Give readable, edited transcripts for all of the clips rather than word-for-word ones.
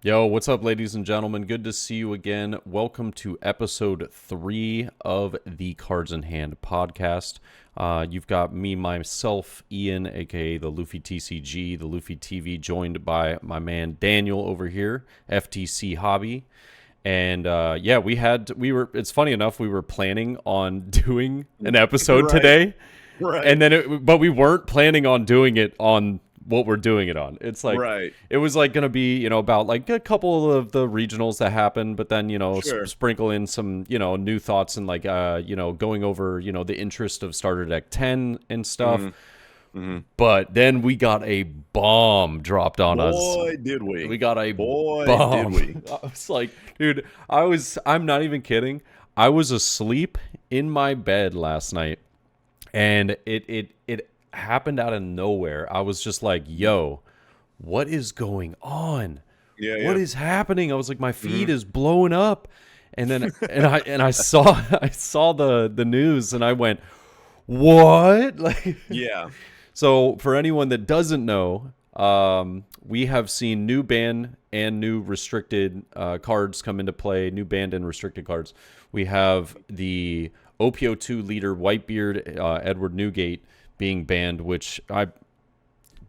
Yo, what's up, ladies and gentlemen? Good to see you again. Welcome to episode 3 of the Cards in Hand podcast. You've got me, myself, Ian, aka the LuffyTCG, the LuffyTV, joined by my man Daniel over here, FTC Hobby. And it's funny enough, we were planning on doing an episode today. Right. But we weren't planning on doing it on what we're doing it on. It's like, Right. it was like going to be, about like a couple of the regionals that happened, but then, Sure. sprinkle in some, new thoughts and like, going over, the interest of Starter Deck 10 and stuff. Mm-hmm. But then we got a bomb dropped on us. Boy, did we. We got a Boy, bomb. did we. I was like, dude, I'm not even kidding. I was asleep in my bed last night and it happened out of nowhere. I was just like, yo, what is going on? What is happening? I was like, my feed is blowing up. And then I saw the news and I went, what? Like, Yeah. so for anyone that doesn't know, we have seen new banned and new restricted cards come into play, new banned and restricted cards. We have the OPO2 leader Whitebeard Edward Newgate being banned, which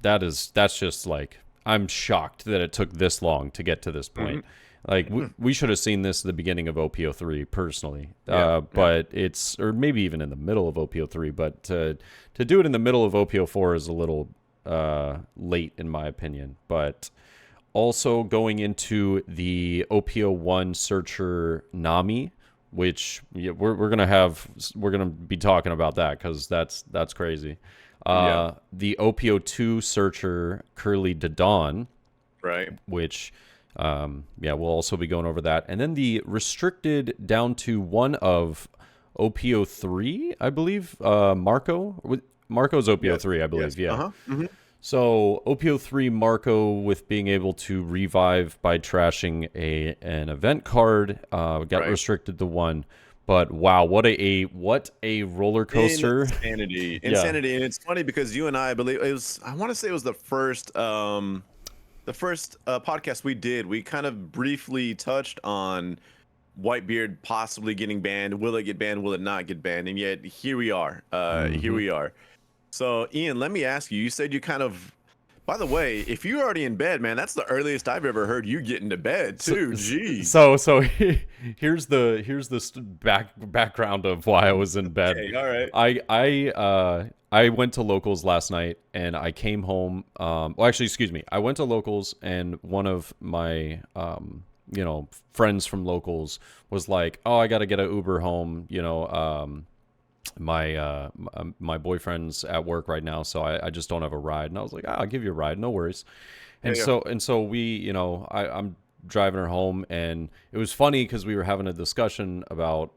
that's just like, I'm shocked that it took this long to get to this point. Like we should have seen this at the beginning of OPO3 personally, but it's, or maybe even in the middle of OPO3, but to do it in the middle of OPO4 is a little late in my opinion. But also going into the OPO1 searcher Nami, which we're gonna be talking about that because that's crazy. The OPO2 searcher Curly Dawn, Right. which we'll also be going over that, and then the restricted down to one of OPO3, I believe. Marco's OPO3, I believe. Yes. Yeah. So OPO3 Marco with being able to revive by trashing an event card got restricted to one. But wow, what a roller coaster! Insanity. Yeah. And it's funny because you and I believe I want to say it was the first podcast we did. We kind of briefly touched on Whitebeard possibly getting banned. Will it get banned? Will it not get banned? And yet here we are. Here we are. So, Ian, let me ask you. You said you kind of. By the way, if you're already in bed, man, that's the earliest I've ever heard you get into bed too. Jeez. So here's the background of why I was in bed. Okay, all right. I went to locals last night and I came home. I went to locals and one of my friends from locals was like, "Oh, I got to get an Uber home." My boyfriend's at work right now, so I just don't have a ride. And I was like, I'll give you a ride, no worries. And so we, I'm driving her home, and it was funny because we were having a discussion about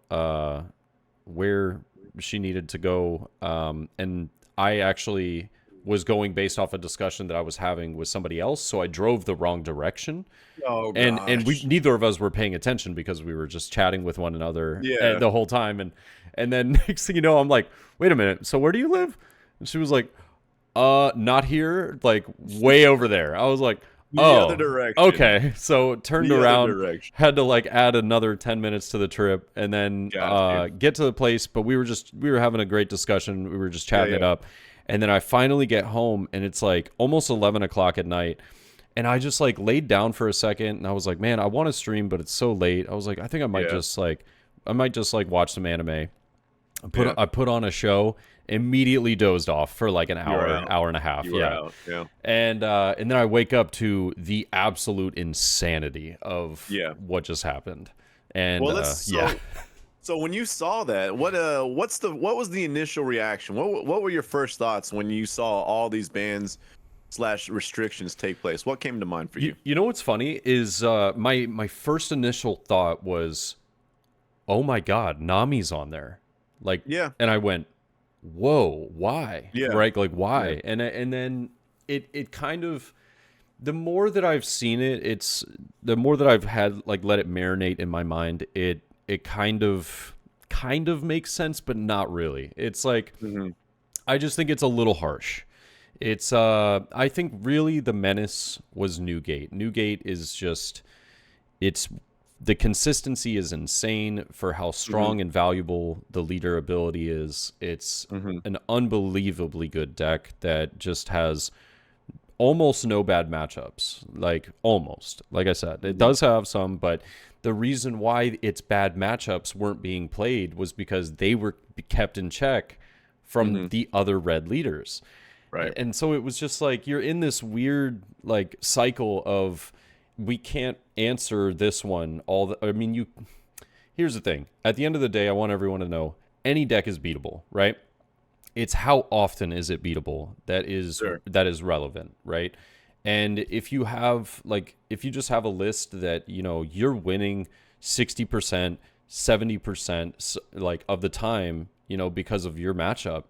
where she needed to go, and I actually was going based off a discussion that I was having with somebody else, so I drove the wrong direction. Oh, and we neither of us were paying attention because we were just chatting with one another the whole time, and then next thing you know, I'm like, wait a minute, so where do you live? And she was like, not here, like way over there. I was like, the other direction. Okay. So turned around, had to like add another 10 minutes to the trip, and then get to the place. But we were having a great discussion. We were just chatting it up. And then I finally get home, and it's like almost 11 o'clock at night. And I just like laid down for a second, and I was like, man, I want to stream, but it's so late. I was like, I think I might just watch some anime. I put on a show, immediately dozed off for like an hour and a half. And then I wake up to the absolute insanity of what just happened. And so when you saw that, what was the initial reaction? What were your first thoughts when you saw all these bans / restrictions take place? What came to mind for you? You know what's funny is my first initial thought was, oh my God, Nami's on there. Like, and I went, whoa, why? Right? Like, why? And then it kind of, the more that I've seen it, the more that I've had like let it marinate in my mind, it kind of makes sense, but not really. It's like, I just think it's a little harsh. It's I think really the menace was Newgate. Newgate is just it's the consistency is insane for how Mm-hmm. strong and valuable the leader ability is. It's Mm-hmm. an unbelievably good deck that just has almost no bad matchups. Like almost. Like I said, it Mm-hmm. does have some, but the reason why its bad matchups weren't being played was because they were kept in check from Mm-hmm. the other red leaders. Right. And so it was just like you're in this weird like cycle of we can't answer this one all the I mean you here's the thing. At the end of the day, I want everyone to know any deck is beatable, right? It's how often is it beatable Sure. that is relevant, right? And if you just have a list that, you're winning 60%, 70% like of the time, because of your matchup,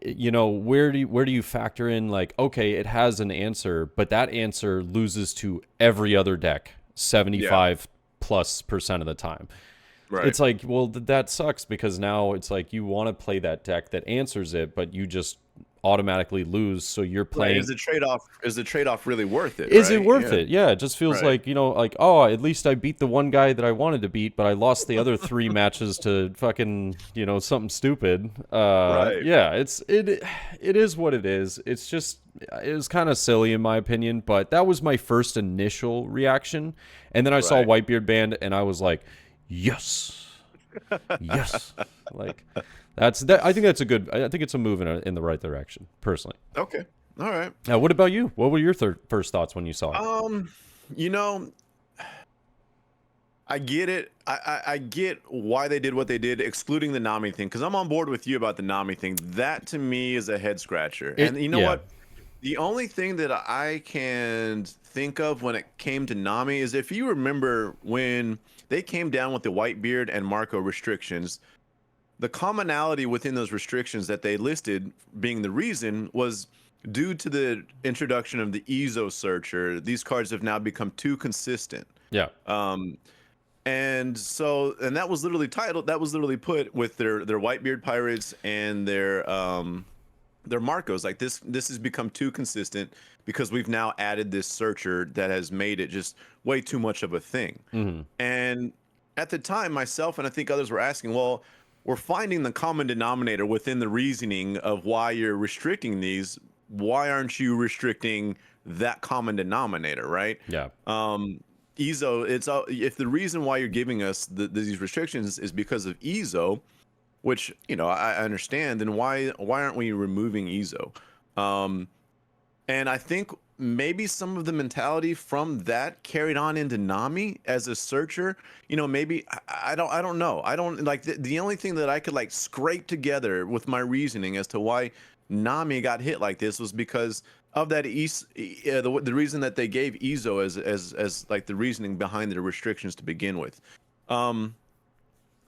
where do you factor in like, okay, it has an answer, but that answer loses to every other deck Yeah. 75+% of the time. Right. It's like, well, that sucks because now it's like you want to play that deck that answers it, but you just automatically lose. So you're Right. playing. Is the trade-off really worth it, Is it right? worth Yeah. it? Yeah, it just feels Right. like, like, oh, at least I beat the one guy that I wanted to beat, but I lost the other three matches to fucking, something stupid. Right. Yeah, it is what it is. It was kind of silly in my opinion, but that was my first initial reaction. And then I saw Right. Whitebeard Band and I was like, yes. Yes. Like that's that I think that's a good I think it's a move in the right direction, personally. Okay. All right. Now, what about you? What were your first thoughts when you saw it? Um, you know, I get it. I get why they did what they did, excluding the Nami thing, because I'm on board with you about the Nami thing. That to me is a head scratcher. And you know Yeah. what? The only thing that I can think of when it came to Nami is if you remember when they came down with the Whitebeard and Marco restrictions, the commonality within those restrictions that they listed being the reason was due to the introduction of the EZO searcher. These cards have now become too consistent. Yeah. Um, and that was literally titled, that was literally put with their Whitebeard pirates and their Marcos. Like this has become too consistent because we've now added this searcher that has made it just way too much of a thing. Hmm. And at the time, myself and I think others were asking, well, we're finding the common denominator within the reasoning of why you're restricting these. Why aren't you restricting that common denominator, right? Yeah. EZO, if the reason why you're giving us these restrictions is because of EZO, which I understand, then why aren't we removing EZO? Um, and I think maybe some of the mentality from that carried on into Nami as a searcher. Maybe I don't know. I don't like the only thing that I could like scrape together with my reasoning as to why Nami got hit like this was because of that the reason that they gave EZO as like the reasoning behind the restrictions to begin with. Um,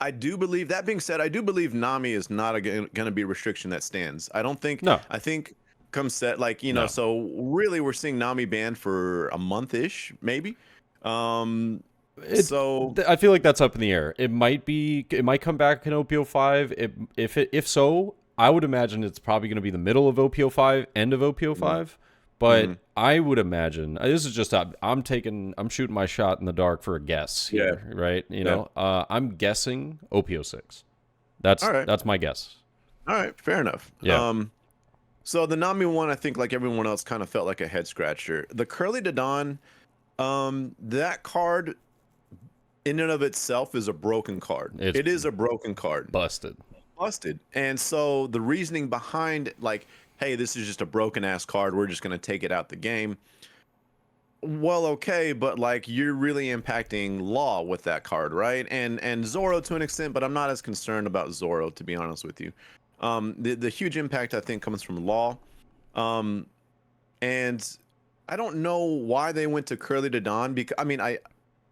I do believe that being said, I do believe Nami is not going to be a restriction that stands. I don't think. No. I think come set like No. so really we're seeing Nami banned for a month-ish maybe. Um, so I feel like that's up in the air. It might come back in OPO 5. If so, I would imagine it's probably going to be the middle of OPO 5, end of OPO 5. But mhm. I would imagine this is just I'm shooting my shot in the dark for a guess Yeah, here, right? yeah. I'm guessing OPO 6. All right, That's my guess. all right, fair enough. Yeah. So the Nami one, I think like everyone else, kind of felt like a head scratcher. The Curly de Dawn, that card in and of itself is a broken card. It's It is a broken card. busted. Busted. And so the reasoning behind like, hey, this is just a broken ass card. We're just going to take it out the game. Well, okay, but like you're really impacting Law with that card, right? And Zoro to an extent, but I'm not as concerned about Zoro, to be honest with you. The huge impact I think comes from Law. Um, and I don't know why they went to Curly de Dawn because I mean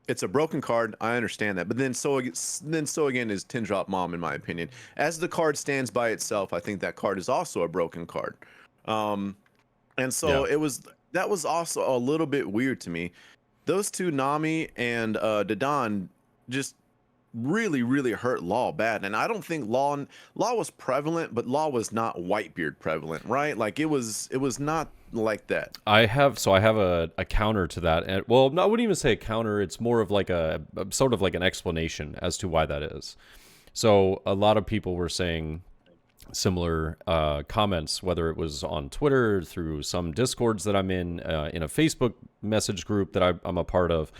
it's a broken card. I understand that, but then so again is Tin Drop Mom in my opinion. As the card stands by itself, I think that card is also a broken card. And so Yeah. that was also a little bit weird to me. Those two, Nami and Dadan, just really, really hurt Law bad. And I don't think Law was prevalent, but Law was not Whitebeard prevalent, right? Like it was not like that. I have a counter to that, and well, no, I wouldn't even say a counter. It's more of like a sort of like an explanation as to why that is. So a lot of people were saying similar comments, whether it was on Twitter, through some Discords that I'm in a Facebook message group that I'm a part of.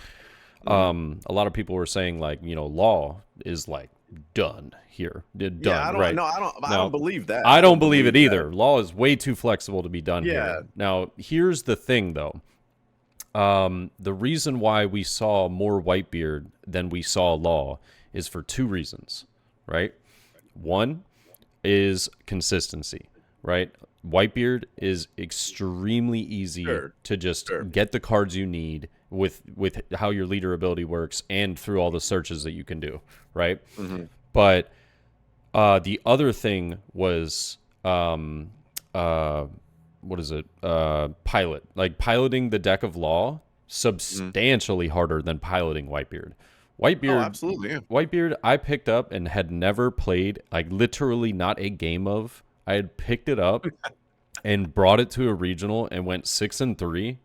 A lot of people were saying like, Law is like done here, done. Yeah, right? I don't believe that. I don't believe it either. Law is way too flexible to be done Yeah. here. Now, here's the thing though. The reason why we saw more Whitebeard than we saw Law is for two reasons, right? One is consistency, right? Whitebeard is extremely easy to just get the cards you need with how your leader ability works and through all the searches that you can do, right? But the other thing was what is it? Pilot. Like piloting the deck of Law substantially harder than piloting Whitebeard. Whitebeard, absolutely. Yeah. Whitebeard, I picked up and had never played, like literally not a game of. I had picked it up and brought it to a regional and went 6-3.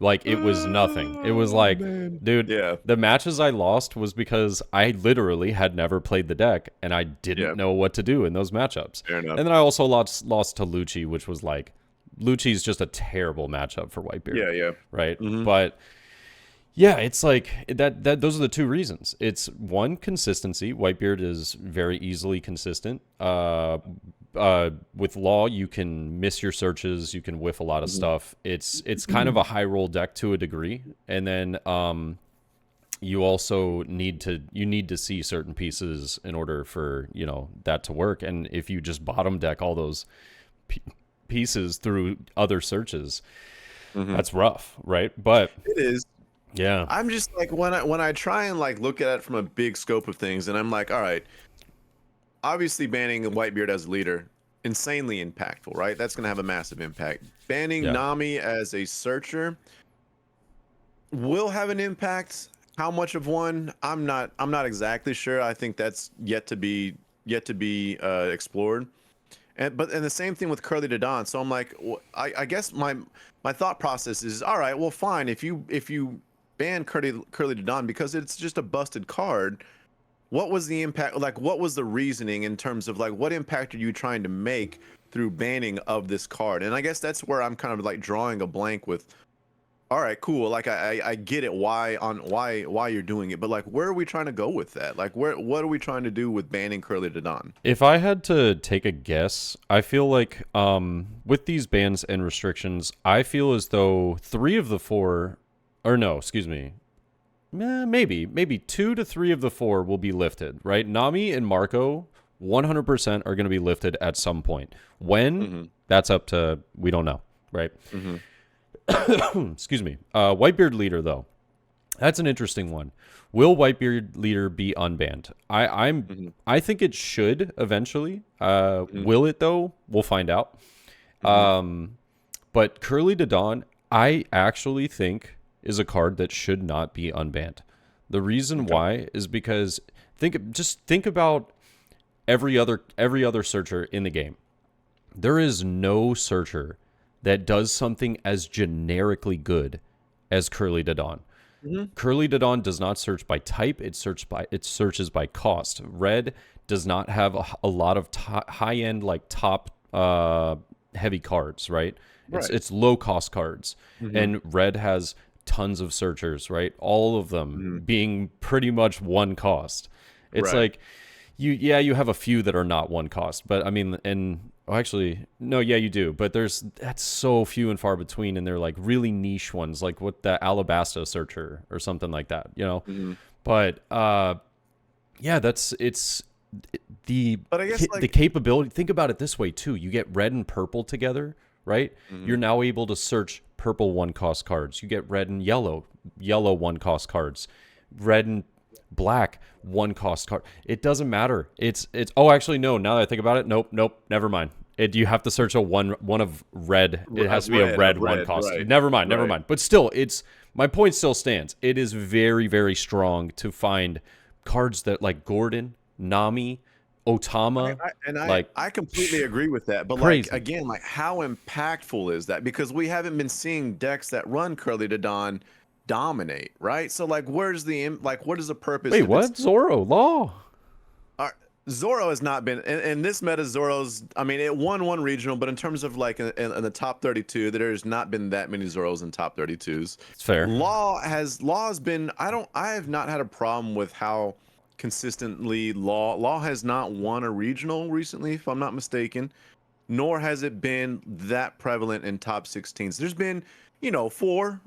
Like it was nothing. It was like, dude, the matches I lost was because I literally had never played the deck and I didn't know what to do in those matchups. Fair enough. And then I also lost to Lucci, which was like, Lucci's just a terrible matchup for Whitebeard. Yeah. Right. But yeah, it's like that those are the two reasons. It's one, consistency. Whitebeard is very easily consistent. With Law, you can miss your searches, you can whiff a lot of stuff. It's kind of a high roll deck to a degree. And then you also need to see certain pieces in order for, that to work. And if you just bottom deck all those pieces through other searches, that's rough, right? But it is. Yeah. I'm just like when I try and like look at it from a big scope of things, and I'm like, all right, obviously banning Whitebeard as a leader, insanely impactful, right? That's gonna have a massive impact. Banning Nami as a searcher will have an impact. How much of one? I'm not exactly sure. I think that's yet to be explored. And the same thing with Curly Dodon. So I'm like, I guess my thought process is, all right, well, fine. If you ban Curly Dodon because it's just a busted card, what was the impact? Like, what was the reasoning in terms of like what impact are you trying to make through banning of this card? And I guess that's where I'm kind of like drawing a blank with. All right, cool. Like I get it why you're doing it, but like where are we trying to go with that? Like what are we trying to do with banning Curly Dodon? If I had to take a guess, I feel like with these bans and restrictions, I feel as though 3 of the 4, or no, excuse me, maybe 2 to 3 of the 4 will be lifted, right? Nami and Marco 100% are going to be lifted at some point. When? That's up to, we don't know, right? Excuse me. Whitebeard leader, though. That's an interesting one. Will Whitebeard leader be unbanned? I think it should eventually. Will it, though? We'll find out. But Curly Dodon, I actually think is a card that should not be unbanned. The reason why is because think about every other searcher in the game. There is no searcher that does something as generically good as Curly Dodon. Curly Dodon does not search by type; it searches by cost. Red does not have a lot of high end, like top heavy cards, right? It's low cost cards, and Red has tons of searchers, right? All of them being pretty much one cost. It's like you have a few that are not one cost, but I mean, actually, no, yeah, you do. But that's so few and far between, and they're like really niche ones, like what the Alabasta searcher or something like that, But yeah, the capability. Think about it this way too: you get red and purple together, right? You're now able to search purple 1-cost cards. You get red and yellow 1-cost cards, red and black 1-cost card. It doesn't matter. It's oh, actually no, now that I think about it, nope, never mind. You have to search a one of red. It has to be a red 1-cost. Right. Never mind. But still, my point still stands. It is very, very strong to find cards that like Gordon, Nami, Otama, like I completely agree with that. But crazy. like again, like how impactful is that? Because we haven't been seeing decks that run Curly to Dawn dominate, right? So like, where's the like, what is the purpose? Wait, if what? Zoro, Law. Zoro has not been in this meta. Zoro's, I mean, it won one regional, but in terms of like in the top 32, there's not been that many Zoros in top 32s. It's fair. Law has been. I have not had a problem with how consistently Law has not won a regional recently, if I'm not mistaken. Nor has it been that prevalent in top 16s. There's been, you know, four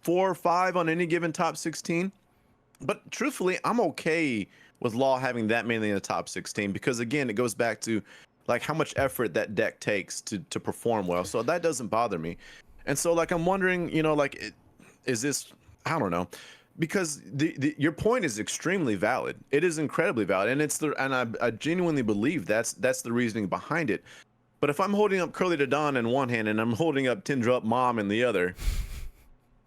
or five on any given top 16. But truthfully, I'm okay with Law having that many in the top 16 because again, it goes back to like how much effort that deck takes to perform well. So that doesn't bother me. And so like I'm wondering, you know, like is this, I don't know, because your point is extremely valid. It is incredibly valid, and I genuinely believe that's the reasoning behind it. But if I'm holding up Curly to Dawn in one hand and I'm holding up Tindrop Mom in the other,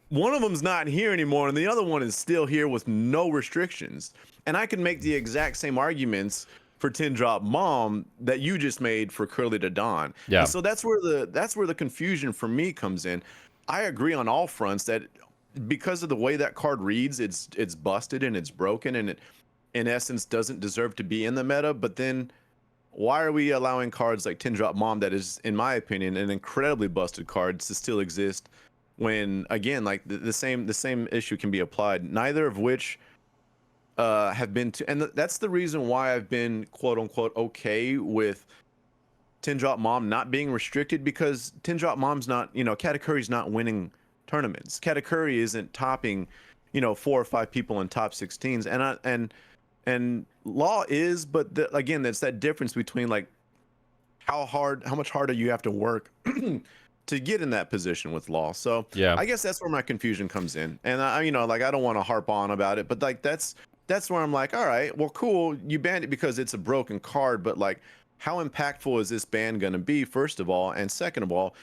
one of them's not here anymore and the other one is still here with no restrictions. And I can make the exact same arguments for Tindrop Mom that you just made for Curly to Dawn. Yeah. And so that's where the confusion for me comes in. I agree on all fronts that because of the way that card reads, it's busted and it's broken and it in essence doesn't deserve to be in the meta. But then why are we allowing cards like Tindrop Mom, that is, in my opinion, an incredibly busted card, to still exist when, again, like the same issue can be applied, neither of which have been to, and that's the reason why I've been quote unquote okay with Tindrop Mom not being restricted, because Tindrop Mom's not, you know, Katakuri's not winning tournaments. Katakuri isn't topping, you know, 4 or 5 people in top 16s, and Law is, but again, that's that difference between like how much harder you have to work to get in that position with Law. So yeah, I guess that's where my confusion comes in. And I, you know, like I don't want to harp on about it, but like that's where I'm like, all right, well, cool, you banned it because it's a broken card, but like, how impactful is this ban going to be, first of all, and second of all,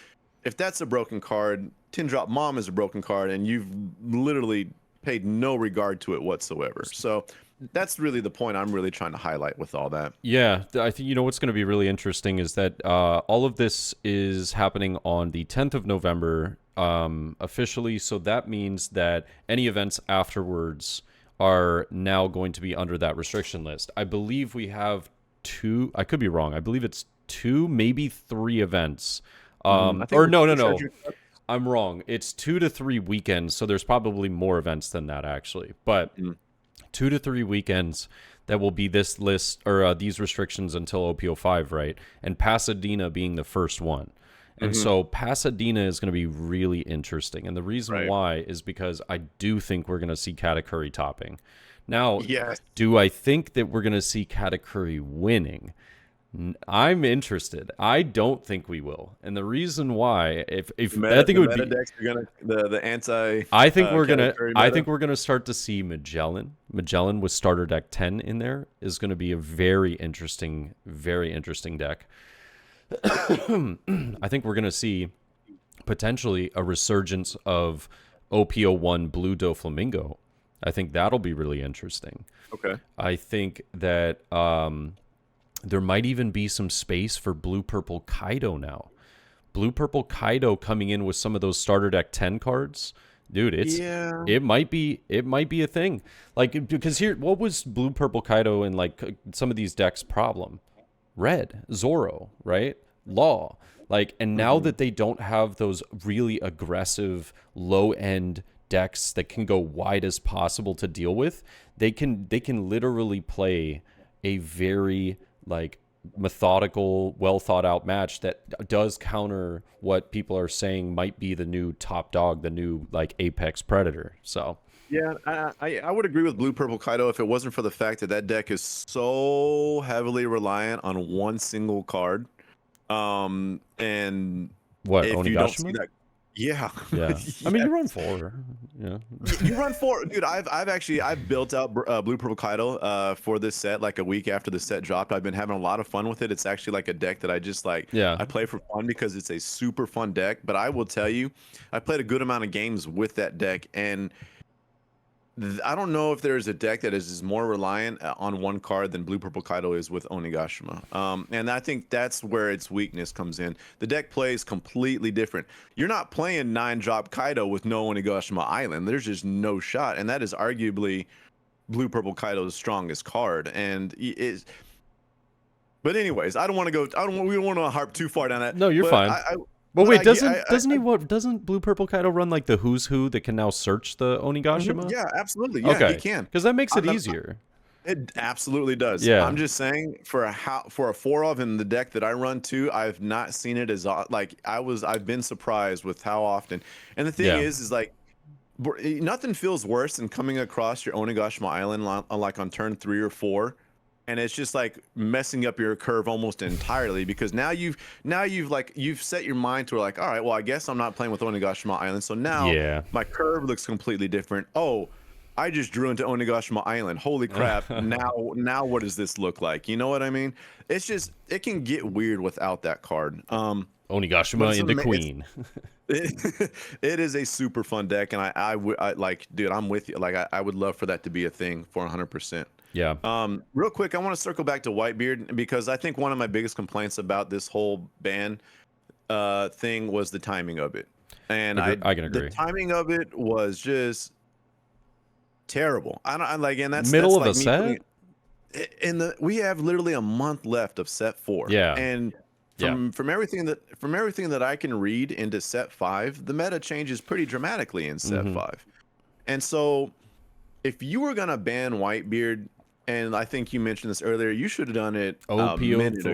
if that's a broken card, Tindrop Mom is a broken card, and you've literally paid no regard to it whatsoever. So that's really the point I'm really trying to highlight with all that. Yeah, I think, you know, what's going to be really interesting is that all of this is happening on the 10th of November officially. So that means that any events afterwards are now going to be under that restriction list. I believe we have 2, I could be wrong, I believe it's 2, maybe 3 events. Or no. I'm wrong. It's 2 to 3 weekends, so there's probably more events than that actually. But 2 to 3 weekends that will be this list or these restrictions until OPO5, right? And Pasadena being the first one. And so Pasadena is going to be really interesting. And the reason why is because I do think we're going to see Katakuri topping. Now, do I think that we're going to see Katakuri winning? I'm interested. I don't think we will, and the reason why, if I think it would be, decks are gonna, the anti. I think we're gonna start to see Magellan. Magellan with starter deck 10 in there is going to be a very interesting deck. I think we're going to see potentially a resurgence of OPO1 Blue Doflamingo. I think that'll be really interesting. Okay. I think that there might even be some space for Blue Purple Kaido now. Blue Purple Kaido coming in with some of those starter deck 10 cards. Dude, it might be a thing. Like, because here, what was Blue Purple Kaido in like some of these decks' problem? Red, Zoro, right? Law. Like, and now that they don't have those really aggressive low end decks that can go wide as possible to deal with, they can literally play a very like methodical, well thought out match that does counter what people are saying might be the new top dog, the new like apex predator. So yeah, I would agree with Blue Purple Kaido if it wasn't for the fact that deck is so heavily reliant on one single card. And what, if you don't see that, yeah. I mean, you run 4. Yeah, you run 4, dude. I've built out Blue Purple Kaido for this set like a week after the set dropped. I've been having a lot of fun with it. It's actually like a deck that I just like. I play for fun because it's a super fun deck. But I will tell you, I played a good amount of games with that deck, and I don't know if there's a deck that is more reliant on one card than Blue Purple Kaido is with Onigashima. And I think that's where its weakness comes in. The deck plays completely different. You're not playing 9-drop Kaido with no Onigashima Island. There's just no shot. And that is arguably Blue Purple Kaido's strongest card. And is. But anyways, I don't want to go. We don't want to harp too far down that. No, you're fine. But wait, doesn't Blue Purple Kaido run like the Who's Who that can now search the Onigashima? Yeah, absolutely. Yeah, he can. Because that makes it easier. It absolutely does. Yeah. I'm just saying for a 4-of in the deck that I run too, I've not seen it as like I've been surprised with how often. And the thing is like nothing feels worse than coming across your Onigashima Island like on turn 3 or 4. And it's just like messing up your curve almost entirely because now you've set your mind to like, all right, well, I guess I'm not playing with Onigashima Island. So now my curve looks completely different. Oh, I just drew into Onigashima Island. Holy crap. now what does this look like? You know what I mean? It's just, it can get weird without that card. Onigashima into Queen. It is a super fun deck. And I like, dude, I'm with you. Like, I would love for that to be a thing for 100%. Yeah. Real quick, I want to circle back to Whitebeard because I think one of my biggest complaints about this whole ban thing was the timing of it. And I can agree. The timing of it was just terrible. And that's middle of like the set. We have literally a month left of set 4. Yeah. And from everything that I can read into set 5, the meta changes pretty dramatically in set 5. And so if you were gonna ban Whitebeard, and I think you mentioned this earlier, you should have done it a minute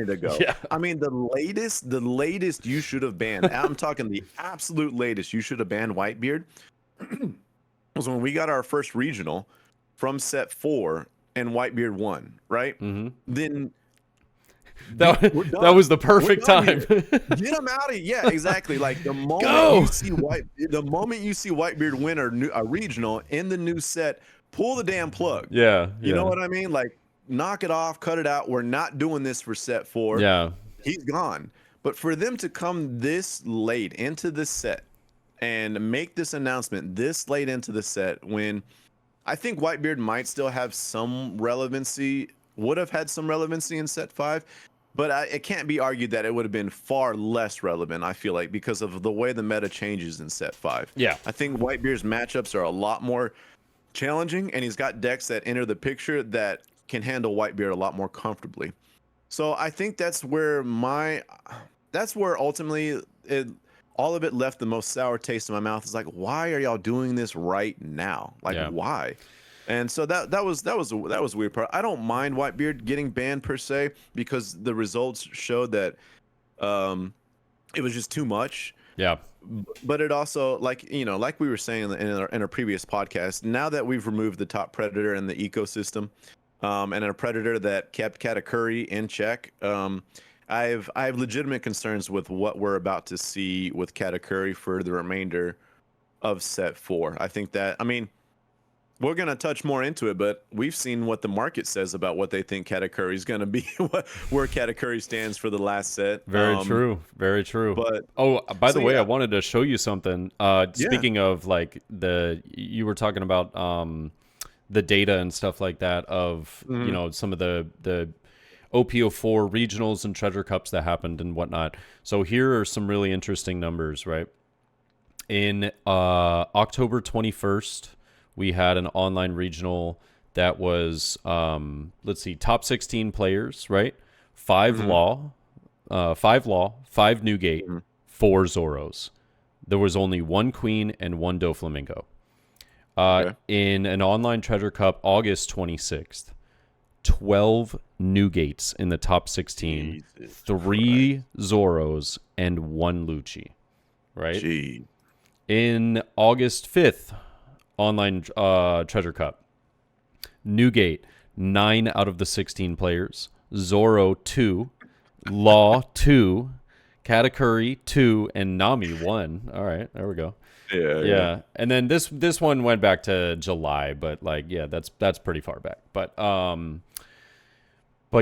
ago. Yeah. I mean, the latest you should have banned. I'm talking the absolute latest you should have banned Whitebeard was when we got our first regional from set 4 and Whitebeard won, right? Then that was the perfect time. Get him out of here. Yeah, exactly. Like the moment you see Whitebeard win a regional in the new set, pull the damn plug. Yeah. You know what I mean? Like knock it off, cut it out. We're not doing this for set 4. Yeah. He's gone. But for them to come this late into the set and make this announcement this late into the set when I think Whitebeard might still have some relevancy, would have had some relevancy in set 5. But it can't be argued that it would have been far less relevant, I feel like, because of the way the meta changes in set 5. Yeah. I think Whitebeard's matchups are a lot more challenging, and he's got decks that enter the picture that can handle Whitebeard a lot more comfortably. So I think that's where ultimately all of it left the most sour taste in my mouth. It's like, why are y'all doing this right now? Like, why? And so that was a weird part. I don't mind Whitebeard getting banned per se because the results showed that it was just too much. Yeah. But it also, like we were saying in our previous podcast, now that we've removed the top predator in the ecosystem, and a predator that kept Katakuri in check, I have legitimate concerns with what we're about to see with Katakuri for the remainder of set 4. I think that, I mean, we're going to touch more into it, but we've seen what the market says about what they think Katakuri is going to be, where Katakuri stands for the last set. Very true. Very true. But by the way, I wanted to show you something. Speaking of like you were talking about the data and stuff like that of, some of the OPO4 regionals and treasure cups that happened and whatnot. So here are some really interesting numbers, right? In October 21st, we had an online regional that was, top 16 players, right? 5 Law, 5 Newgate, 4 Zoros. There was only 1 Queen and 1 Doflamingo. In an online treasure cup, August 26th, 12 Newgates in the top 16, 3 Zoros, and 1 Lucci, right? Gee. In August 5th, online treasure cup, Newgate 9 out of the 16 players, Zoro 2, Law 2, Katakuri 2, and Nami 1. All right, there we go. Yeah. And then this one went back to July, but that's pretty far back. But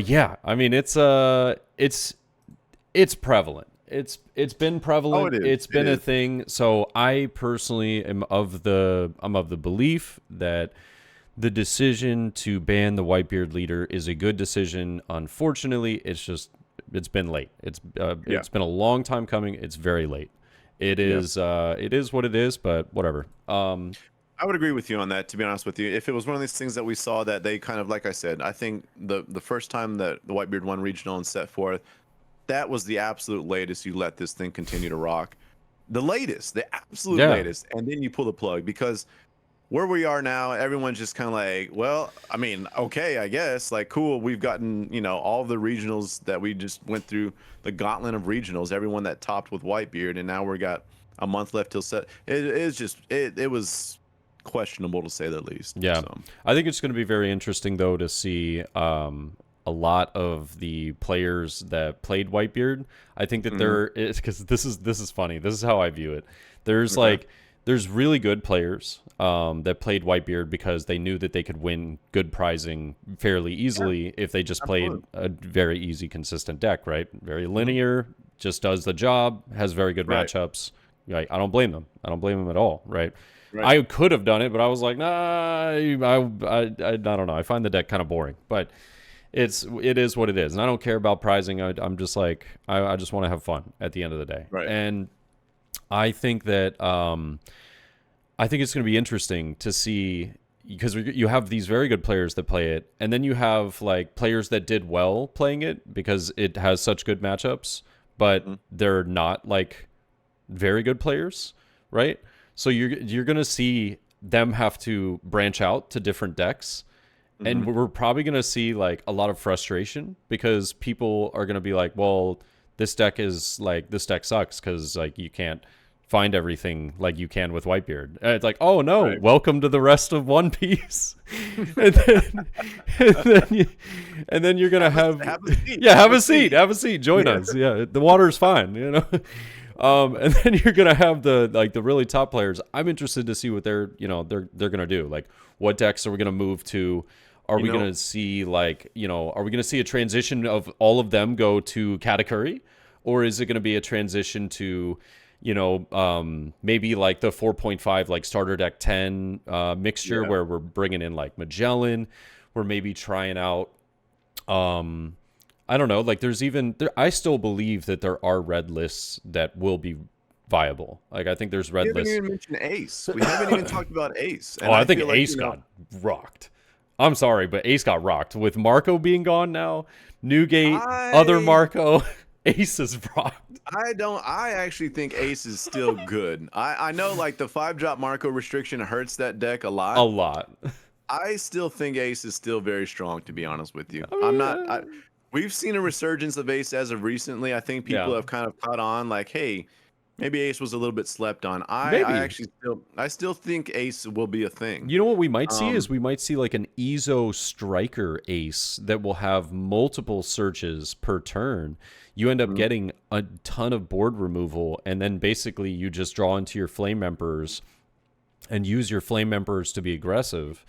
yeah, I mean it's prevalent. It's been prevalent. it is. It's been It a is. thing. So I personally am of the belief that the decision to ban the Whitebeard leader is a good decision. Unfortunately, it's been late. Yeah. It's been a long time coming. It's very late. It Yeah. is what it is, but whatever. I would agree with you on that, to be honest with you. If it was one of these things that we saw that they kind of, like I said, I think the first time that the Whitebeard won regional and set forth, that was the absolute latest you let this thing continue to rock. The latest, the absolute Yeah. latest. And then you pull the plug, because where we are now, everyone's just kind of like, well, I mean, okay, I guess, like, cool. We've gotten, all the regionals that we just went through, the gauntlet of regionals, everyone that topped with Whitebeard, and now we got a month left till set. It was questionable, to say the least. Yeah. So, I think it's going to be very interesting, though, to see a lot of the players that played Whitebeard. I think that there is, because this is funny. This is how I view it. There's there's really good players that played Whitebeard because they knew that they could win good prizing fairly easily if they just played a very easy, consistent deck, right? Very linear, just does the job, has very good matchups. Like, I don't blame them. I don't blame them at all, right? I could have done it, but I was like, nah, I don't know. I find the deck kind of boring, but it is what it is, and I don't care about prizing. I'm just like, I just want to have fun at the end of the day, and I think that I think it's going to be interesting to see, because you have these very good players that play it, and then you have like players that did well playing it because it has such good matchups, but they're not like very good players, right? So you're going to see them have to branch out to different decks. And we're probably going to see like a lot of frustration because people are going to be like, well, this deck sucks because like you can't find everything like you can with Whitebeard. And it's like, oh no, welcome to the rest of One Piece. and then you're going to have a seat. have a seat. Join us. Yeah, the water's fine, and then you're gonna have the really top players. I'm interested to see what they're gonna do. Like, what decks are we gonna move to? Are we gonna see are we gonna see a transition of all of them go to Katakuri, or is it gonna be a transition to maybe like the 4.5 like starter deck 10 mixture where we're bringing in like Magellan, we're maybe trying out I don't know. Like, I still believe that there are red lists that will be viable. Like, I think there's red lists. We haven't even mentioned Ace. We haven't even talked about Ace. And I think Ace got rocked. I'm sorry, but Ace got rocked. With Marco being gone now, Newgate, other Marco, Ace is rocked. I actually think Ace is still good. I know, like, the 5-drop Marco restriction hurts that deck a lot. A lot. I still think Ace is still very strong, to be honest with you. I'm not... We've seen a resurgence of Ace as of recently. I think people have kind of caught on, like, hey, maybe Ace was a little bit slept on. I still think Ace will be a thing. You know what we might see is we might see like an Ezo striker Ace that will have multiple searches per turn. You end up getting a ton of board removal, and then basically you just draw into your Flame Emperors and use your Flame Emperors to be aggressive.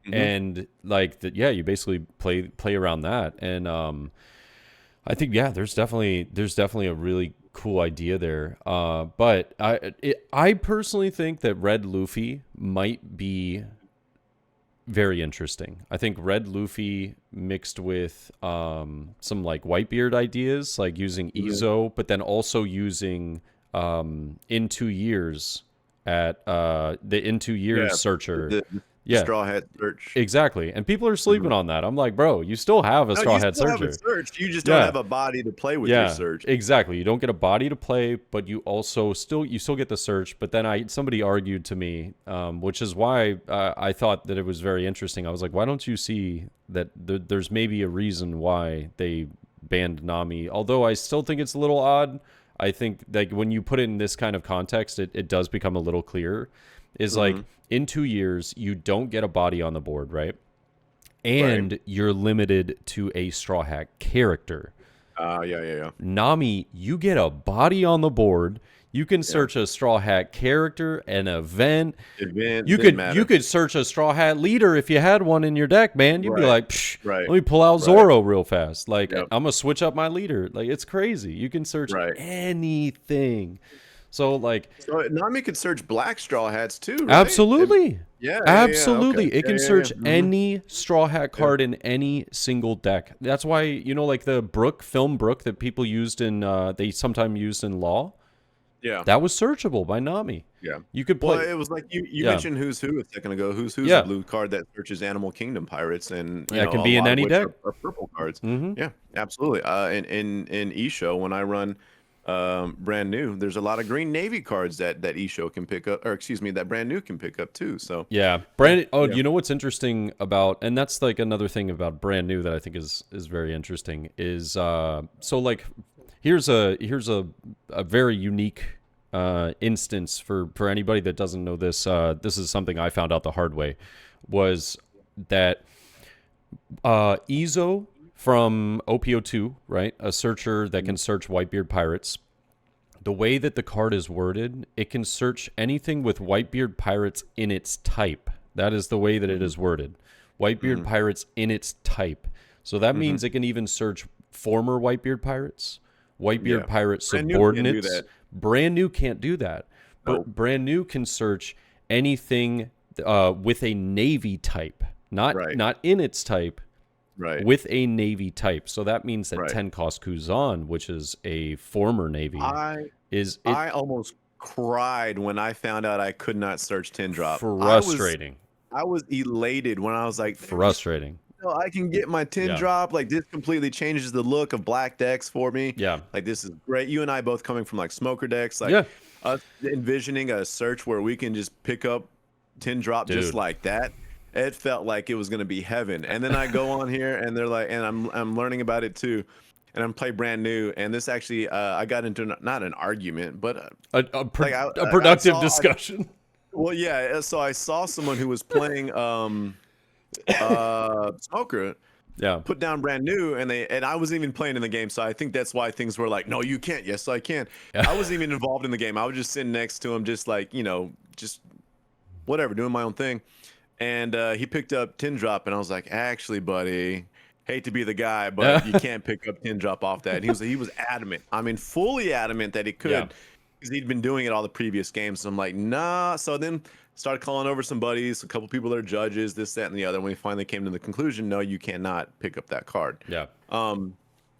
And like you basically play around that, and I think there's definitely a really cool idea there. But I personally think that Red Luffy might be very interesting. I think Red Luffy mixed with some like Whitebeard ideas, like using Ezo, but then also using in 2 years at the in 2 years searcher. Straw Hat Search. Exactly. And people are sleeping on that. I'm like, bro, you still have a Straw Hat Searcher. You just don't have a body to play with your search. Exactly. You don't get a body to play, but you also still get the search. But then somebody argued to me, which is why I thought that it was very interesting. I was like, why don't you see that there's maybe a reason why they banned Nami? Although I still think it's a little odd. I think like when you put it in this kind of context, it does become a little clearer. Is like in 2 years, you don't get a body on the board, right? And you're limited to a Straw Hat character. Yeah. Nami, you get a body on the board. You can search a Straw Hat character, an event. Event You didn't could matter. you could search a Straw Hat leader if you had one in your deck, man. You'd be Right. like, Psh, Right. let me pull out Zoro real fast. Like, Yep. I'm gonna switch up my leader. Like, it's crazy. You can search Right. anything. So like, So Nami could search black Straw Hats too, right? absolutely. Yeah. Absolutely. Okay. It can search any Straw Hat card in any single deck. That's why, like the film Brook that people used in, they sometimes used in Law, Yeah. that was searchable by Nami. Yeah. You could Well, play. it was like you Yeah. mentioned Who's Who a second ago. Who's Who's Yeah. a blue card that searches Animal Kingdom pirates, and Yeah, it can a be in lot of any which deck. are purple cards. Mhm. Yeah, absolutely. In eShow, when I run brand new, there's a lot of green navy cards that eShow can pick up, or excuse me, that brand new can pick up too. So Yeah. You know what's interesting about, and that's like another thing about brand new that I think is very interesting is, so like, here's a very unique instance for anybody that doesn't know this. This is something I found out the hard way, was that Ezo from OPO2, right? A searcher that can search Whitebeard pirates. The way that the card is worded, it can search anything with Whitebeard pirates in its type. That is the way that it is worded. Whitebeard pirates in its type. So that means it can even search former Whitebeard pirates, Whitebeard pirate Brand new can't do subordinates. that. Brand new can't do that. Nope. Brand new can search anything with a navy type, not in its type, right. with a navy type. So that means that Right. Tenkos Kuzan, which is a former navy, I almost cried when I found out I could not search 10 drop. frustrating. I was elated when I was like, Frustrating. I can get my 10 drop. Like, this completely changes the look of black decks for me. Yeah. Like, this is great. You and I both coming from like smoker decks. Like, us envisioning a search where we can just pick up 10 drop just like that. It felt like it was going to be heaven. And then I go on here and they're like, and I'm learning about it too. And I'm playing brand new. And this actually, I got into not an argument, but A productive discussion. well, yeah. So I saw someone who was playing smoker. Yeah. Put down brand new, and I wasn't even playing in the game, so I think that's why things were like, no, you can't. Yes, I can. I wasn't even involved in the game. I was just sitting next to him, just like, just whatever, doing my own thing. And he picked up 10 drop, and I was like, actually, buddy, hate to be the guy, but you can't pick up 10 drop off that. And he was adamant. I mean, fully adamant that he could, because he'd been doing it all the previous games. So I'm like, nah. So then started calling over some buddies, a couple people that are judges, this, that, and the other. And we finally came to the conclusion, no, you cannot pick up that card. Yeah.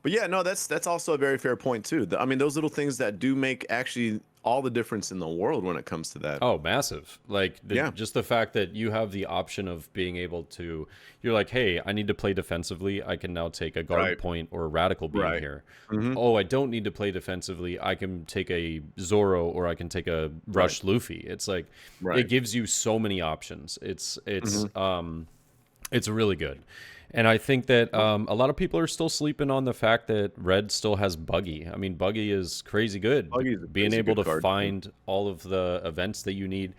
But yeah, no, that's also a very fair point too. I mean, those little things that do make actually all the difference in the world when it comes to that. Oh, massive. Like, just the fact that you have the option of being able to, you're like, hey, I need to play defensively. I can now take a guard point or a radical beam here. Oh, I don't need to play defensively. I can take a Zoro or I can take a Rush Luffy. It's like, it gives you so many options. It's really good. And I think that a lot of people are still sleeping on the fact that Red still has Buggy. I mean, Buggy is crazy good. Being able to find all of the events that you need.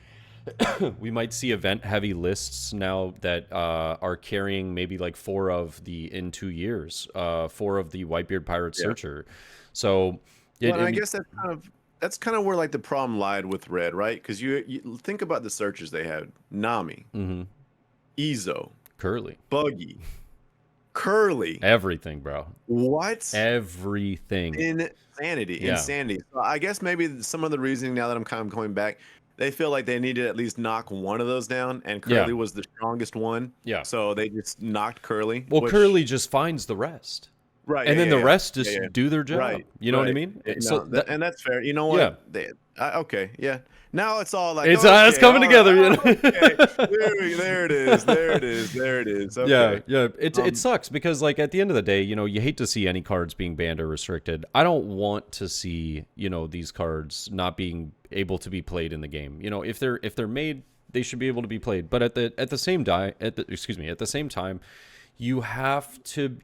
We might see event-heavy lists now that are carrying maybe like 4 of the, in 2 years, 4 of the Whitebeard Pirate Searcher. So, I guess that's kind of where like the problem lied with Red, right? Because you think about the searches they had: Nami, Ezo, Curly, everything, bro. What? Everything. Insanity. So I guess maybe some of the reasoning, now that I'm kind of going back, they feel like they needed to at least knock one of those down, and Curly was the strongest one. Yeah. So they just knocked Curly. Well, Curly just finds the rest. Right. And then the rest just do their job. Right. You know what I mean? So and that's fair. You know what? Okay. Yeah. Now it's all like, it's coming together. Okay. There it is. Okay. Yeah. It sucks because, like, at the end of the day, you hate to see any cards being banned or restricted. I don't want to see, these cards not being able to be played in the game. If they're made, they should be able to be played. But at the same time, you have to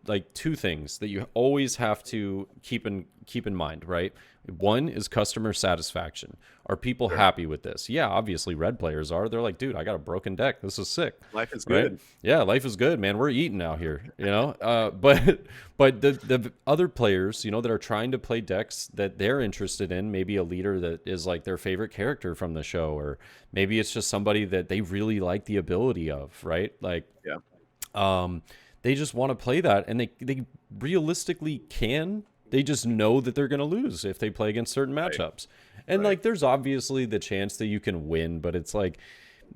like two things that you always have to keep in mind, right? One is customer satisfaction. Are people happy with this? Yeah, obviously red players are. They're like, dude, I got a broken deck. This is sick. Life is Right? good. Yeah, life is good, man. We're eating out here, you know. But the other players, you know, that are trying to play decks that they're interested in, maybe a leader that is like their favorite character from the show, or maybe it's just somebody that they really like the ability of, right? Like, Yeah. they just want to play that, and they realistically can. They just know that they're going to lose if they play against certain matchups. And like, there's obviously the chance that you can win, but it's like,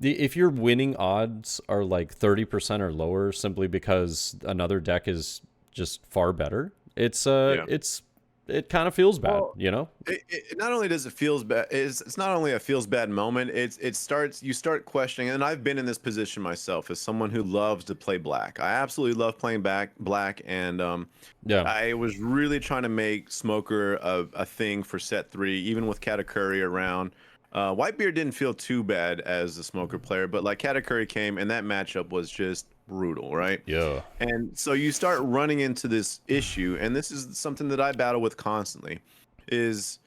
if your winning odds are like 30% or lower simply because another deck is just far better, it kind of feels bad, Well, you know? it not only does it feels bad, it's not only a feels bad moment. You start questioning, and I've been in this position myself as someone who loves to play black. I absolutely love playing black, and Yeah. I was really trying to make Smoker a thing for set 3, even with Katakuri around. Whitebeard didn't feel too bad as a Smoker player, but like Katakuri came, and that matchup was just brutal, right? Yeah. And so you start running into this issue, and this is something that I battle with constantly, is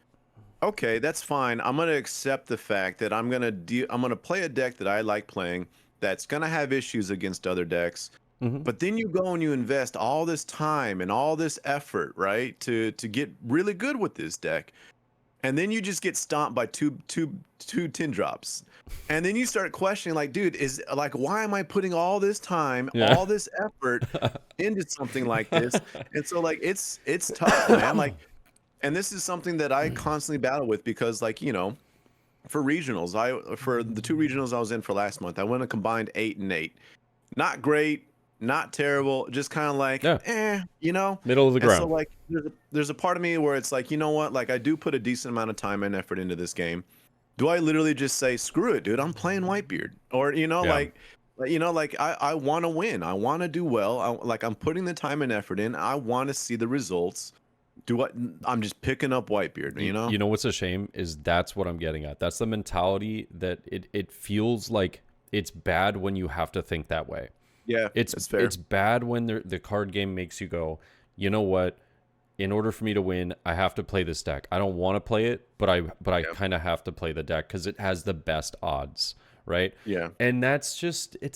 okay, that's fine. I'm gonna accept the fact that I'm gonna play a deck that I like playing that's gonna have issues against other decks. But then you go and you invest all this time and all this effort, right, to get really good with this deck. And then you just get stomped by two 10 drops. And then you start questioning, like, dude, is like, why am I putting all this time, all this effort into something like this? And so like it's tough, man. Like, and this is something that I constantly battle with, because like, you know, for for the 2 regionals I was in for last month, I went a combined 8 and 8. Not great, not terrible, just kind of like, you know, Middle of the ground. So like, there's a part of me where it's like, you know what, like I do put a decent amount of time and effort into this game. Do I literally just say, screw it, dude, I'm playing Whitebeard? Or, you know, like, you know, like I want to win, I want to do well, I'm putting the time and effort in, I want to see the results. I'm just picking up Whitebeard, you know? You know what's a shame is that's what I'm getting at. That's the mentality that it feels like it's bad when you have to think that way. Yeah, It's fair. it's bad when the card game makes you go, you know what? In order for me to win, I have to play this deck. I don't want to play it, but I kind of have to play the deck because it has the best odds, right? Yeah. And that's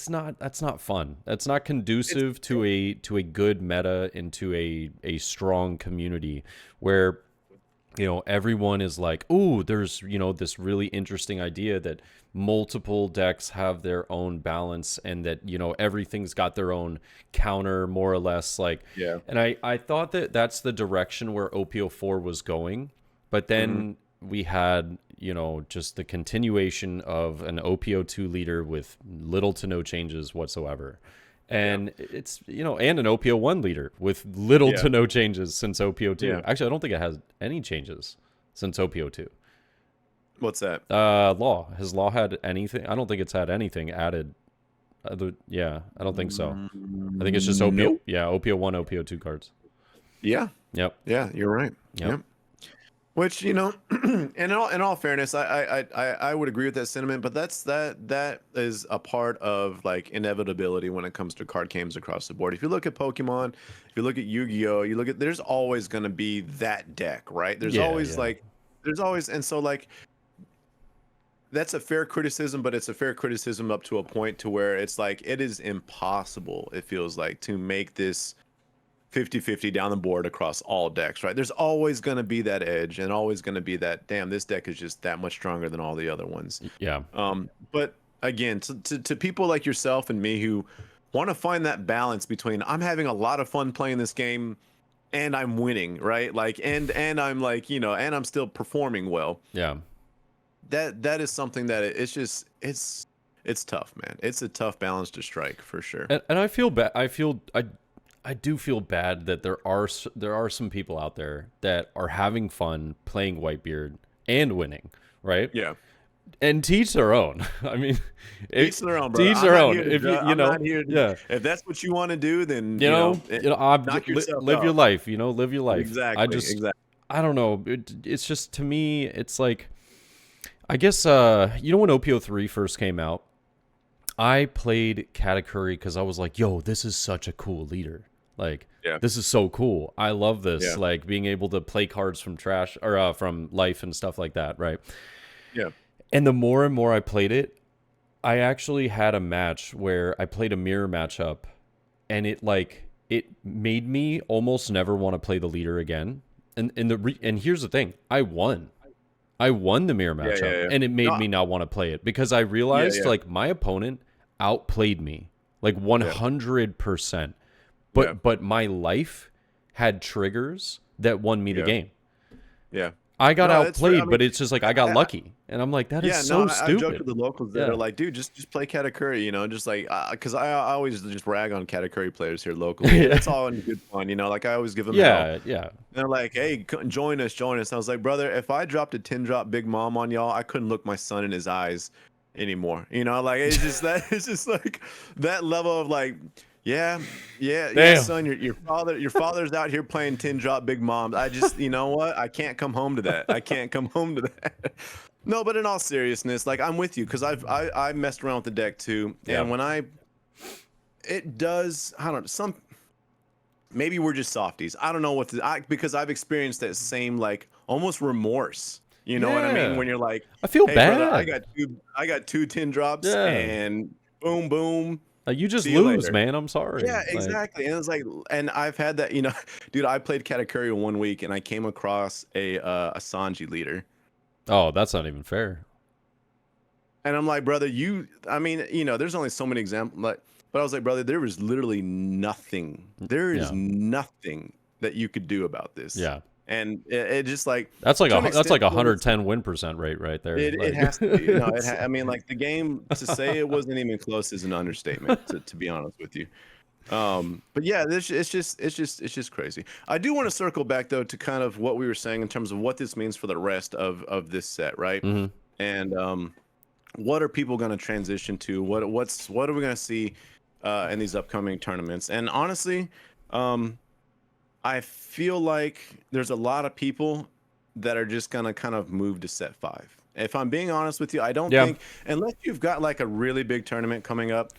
not fun. That's not conducive to a good meta and to a strong community where, you know, everyone is like, ooh, there's, you know, this really interesting idea that multiple decks have their own balance and that, you know, everything's got their own counter, more or less. Like, and I thought that that's the direction where OPO4 was going, but then we had, you know, just the continuation of an OPO2 leader with little to no changes whatsoever. And it's, you know, and an OPO1 leader with little to no changes since OPO2. Yeah. Actually, I don't think it has any changes since OPO2. What's that? Law. Has Law had anything? I don't think it's had anything added. I don't think so. I think it's just OPO. Nope. Yeah, OPO1, OPO2 cards. Yeah. Yep. Yeah, you're right. Yep. Which, you know, in all fairness, I would agree with that sentiment, but that is a part of like inevitability when it comes to card games across the board. If you look at Pokemon, if you look at Yu-Gi-Oh, there's always going to be that deck, right? There's always, and so like, that's a fair criticism, but it's a fair criticism up to a point to where it's like, it is impossible, it feels like, to make this 50-50 down the board across all decks, right? There's always going to be that edge and always going to be that, damn, this deck is just that much stronger than all the other ones. Yeah. But again, to people like yourself and me who want to find that balance between, I'm having a lot of fun playing this game and I'm winning, right? Like, and I'm like, you know, and I'm still performing well. Yeah. That is something that it's tough, man. It's a tough balance to strike for sure. And I feel bad. I do feel bad that there are some people out there that are having fun playing Whitebeard and winning, right? Yeah. And teach their own. I mean, teach their own, bro. Teach their own. If you know, if that's what you want to do, then you know, live your life. You know, live your life. Exactly. I don't know. It's just, to me, it's like, I guess, you know, when OPO3 first came out, I played Katakuri because I was like, yo, this is such a cool leader. Like, Yeah. this is so cool. I love this. Yeah. Like, being able to play cards from trash or from life and stuff like that, right? Yeah. And the more and more I played it, I actually had a match where I played a mirror matchup, and it made me almost never want to play the leader again. And here's the thing, I won. I won the mirror Yeah. matchup, Yeah. and it made No, me not want to play it because I yeah. realized Yeah. like my opponent outplayed me like 100%. Yeah. But my life had triggers that won me the Yeah. game. Yeah. I got No, it's. I outplayed, mean, but it's just like I got I, lucky, and I'm like, that is Yeah, so no, I've joked stupid. with the locals that Yeah, are like, dude, just play Katakuri, you know, just like, because I always just rag on Katakuri players here locally. And it's all in good fun, you know, like I always give them hell. And yeah. they're like, hey, join us, join us. I was like, brother, if I dropped a 10 drop Big Mom on y'all, I couldn't look my son in his eyes anymore. You know, like it's just that, it's just like that level of like, yeah, Damn. son, your father's out here playing 10 drop Big Moms. I just, you know what? I can't come home to that. I can't come home to that. No, but in all seriousness, like I'm with you because I messed around with the deck too, Yeah. and it does, I don't know, maybe we're just softies. I don't know what because I've experienced that same like almost remorse. You know what I mean? Yeah. When you're like, I feel hey, bad. brother, I got two 10 drops, Yeah. and boom, boom. You just See you lose, later. man. I'm sorry. Yeah, Like, exactly. And it's like, and I've had that, you know, dude. I played Katakuri 1 week, and I came across a Sanji leader. oh, that's not even fair. And I'm like, brother, I mean, you know, there's only so many examples, like, but I was like, brother, there is literally nothing. There is Yeah. nothing that you could do about this. Yeah. And it just like, That's like to an that's extent, like you know, 110 win percent rate right there. it Like, has to be. You know, I mean, like the game, to say it wasn't even close is an understatement, to be honest with you. But yeah, it's just crazy. I do want to circle back though to kind of what we were saying in terms of what this means for the rest of this set, right? Mhm. And what are people going to transition to? What are we going to see in these upcoming tournaments? And honestly, I feel like there's a lot of people that are just going to kind of move to set 5. If I'm being honest with you, I don't think, unless you've got like a really big tournament coming up,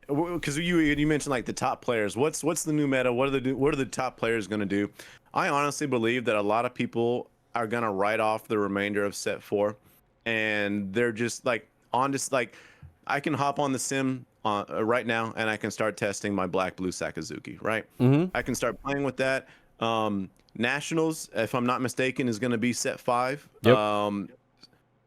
because you mentioned like the top players. What's the new meta? What are the top players going to do? I honestly believe that a lot of people are going to write off the remainder of set 4, and they're just like on this, like I can hop on the sim right now and I can start testing my black blue Sakazuki, right? Mhm. I can start playing with that. Nationals, if I'm not mistaken, is going to be set 5. Yep.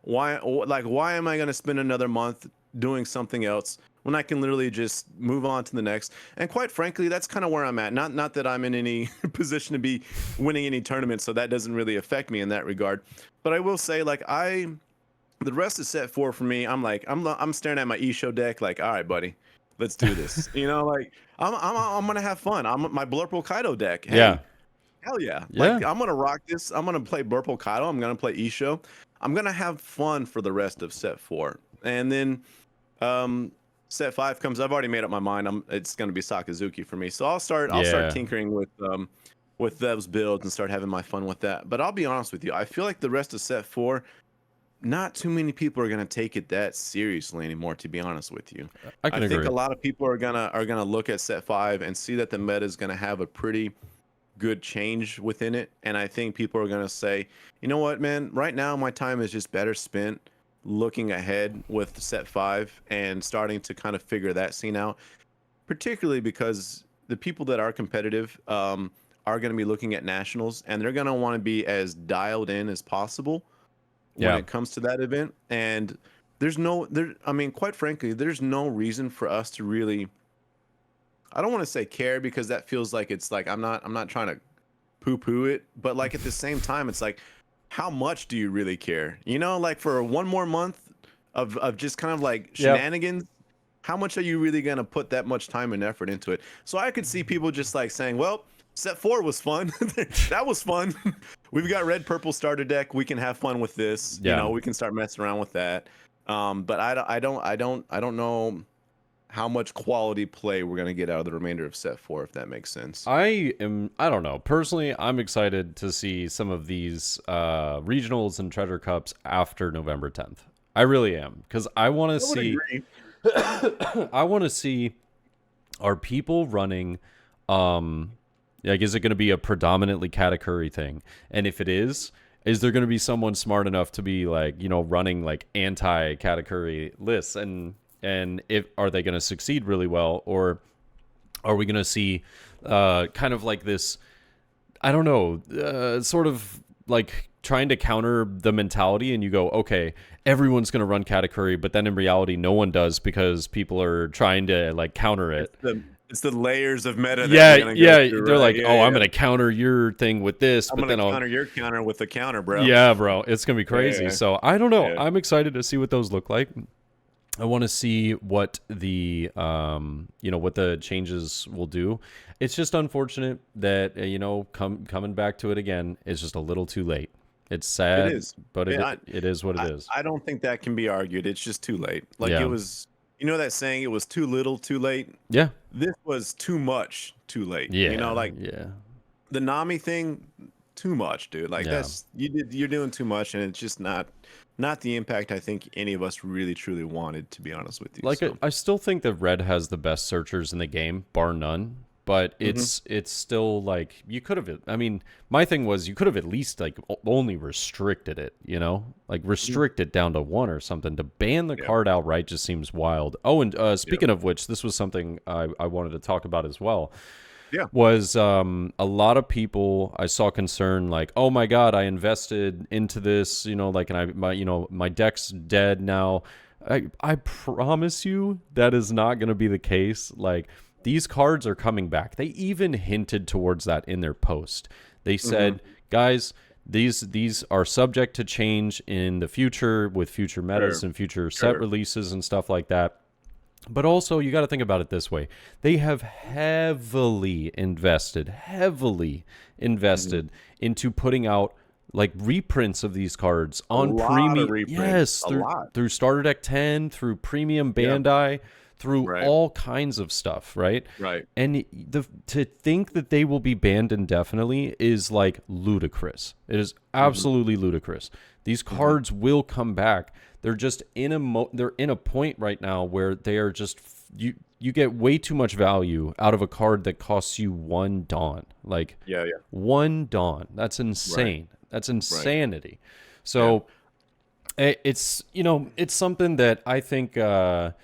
Why am I going to spend another month doing something else when I can literally just move on to the next? And quite frankly, that's kind of where I'm at. Not that I'm in any position to be winning any tournaments, so that doesn't really affect me in that regard. But I will say, like, the rest is set 4 for me. I'm staring at my Isho deck, like, all right, buddy, let's do this. You know, like I'm gonna have fun. I'm my Blurple Kaido deck. Hey, Yeah. hell yeah. Yeah. Like I'm gonna rock this. I'm gonna play Blurple Kaido. I'm gonna play Isho. I'm gonna have fun for the rest of set 4. And then set 5 comes. I've already made up my mind. It's gonna be Sakazuki for me. So I'll start tinkering with those builds and start having my fun with that. But I'll be honest with you, I feel like the rest of set 4, not too many people are gonna take it that seriously anymore, to be honest with you. I can agree. think a lot of people are gonna look at set 5 and see that the meta is gonna have a pretty good change within it. And I think people are gonna say, you know what, man, right now my time is just better spent looking ahead with set 5 and starting to kind of figure that scene out, particularly because the people that are competitive are going to be looking at nationals, and they're going to want to be as dialed in as possible when it comes to that event. And I mean, quite frankly, there's no reason for us to really, I don't want to say care, because that feels like it's like I'm not trying to poo-poo it, but like at the same time, it's like, how much do you really care? You know, like for one more month of just kind of like shenanigans, how much are you really gonna put that much time and effort into it? So I could see people just like saying, well, set 4 was fun. That was fun. We've got red purple starter deck. We can have fun with this. You know, we can start messing around with that. But I don't know how much quality play we're gonna get out of the remainder of set 4, if that makes sense. I don't know. Personally, I'm excited to see some of these regionals and treasure cups after November 10th. I really am, because I want to see. Agree. I want to see, are people running, like, is it going to be a predominantly Katakuri thing? And if it is there going to be someone smart enough to be like, running like anti-Katakuri lists? And if are they going to succeed really well, or are we going to see kind of like this, I don't know, sort of like trying to counter the mentality, and you go, okay, everyone's going to run Katakuri, but then in reality, no one does because people are trying to like counter it. It's the layers of meta. Yeah, that we're gonna go through, they're right? like, Yeah, oh, yeah. I'm going to counter your thing with this, I'm but gonna then I'll counter your counter with the counter, bro. yeah, bro, it's going to be crazy. Yeah. So I don't know. Yeah. I'm excited to see what those look like. I want to see what the what the changes will do. It's just unfortunate that coming back to it again is just a little too late. It's sad, It is, but Yeah, it is what it is. I don't think that can be argued. It's just too late. Like Yeah. it was, that saying, it was too little, too late. Yeah, This was too much, too late. yeah, Like yeah, the Nami thing, too much, dude. Like Yeah. you're doing too much, and it's just not the impact I think any of us really truly wanted, to be honest with you. like So, I still think that Red has the best searchers in the game, bar none. But it's still like you could have. I mean, my thing was you could have at least like only restricted it. Like restrict it down to 1 or something. To ban the card outright just seems wild. Oh, and speaking of which, this was something I wanted to talk about as well. Yeah. Was a lot of people I saw concern like, oh my god, I invested into this, like, and my deck's dead now. I promise you that is not going to be the case. Like, these cards are coming back. They even hinted towards that in their post. They said, guys, these are subject to change in the future with future metas and future set releases and stuff like that. But also, you got to think about it this way. They have heavily invested into putting out like reprints of these cards on premium. Yes, through Starter Deck 10, through Premium Bandai, through all kinds of stuff, right? Right. And to think that they will be banned indefinitely is like ludicrous. It is absolutely ludicrous. These cards will come back. They're just in a point right now where they are just you get way too much value out of a card that costs you 1 Dawn. Like 1 Dawn. That's insane. That's insanity. So it's it's something that I think that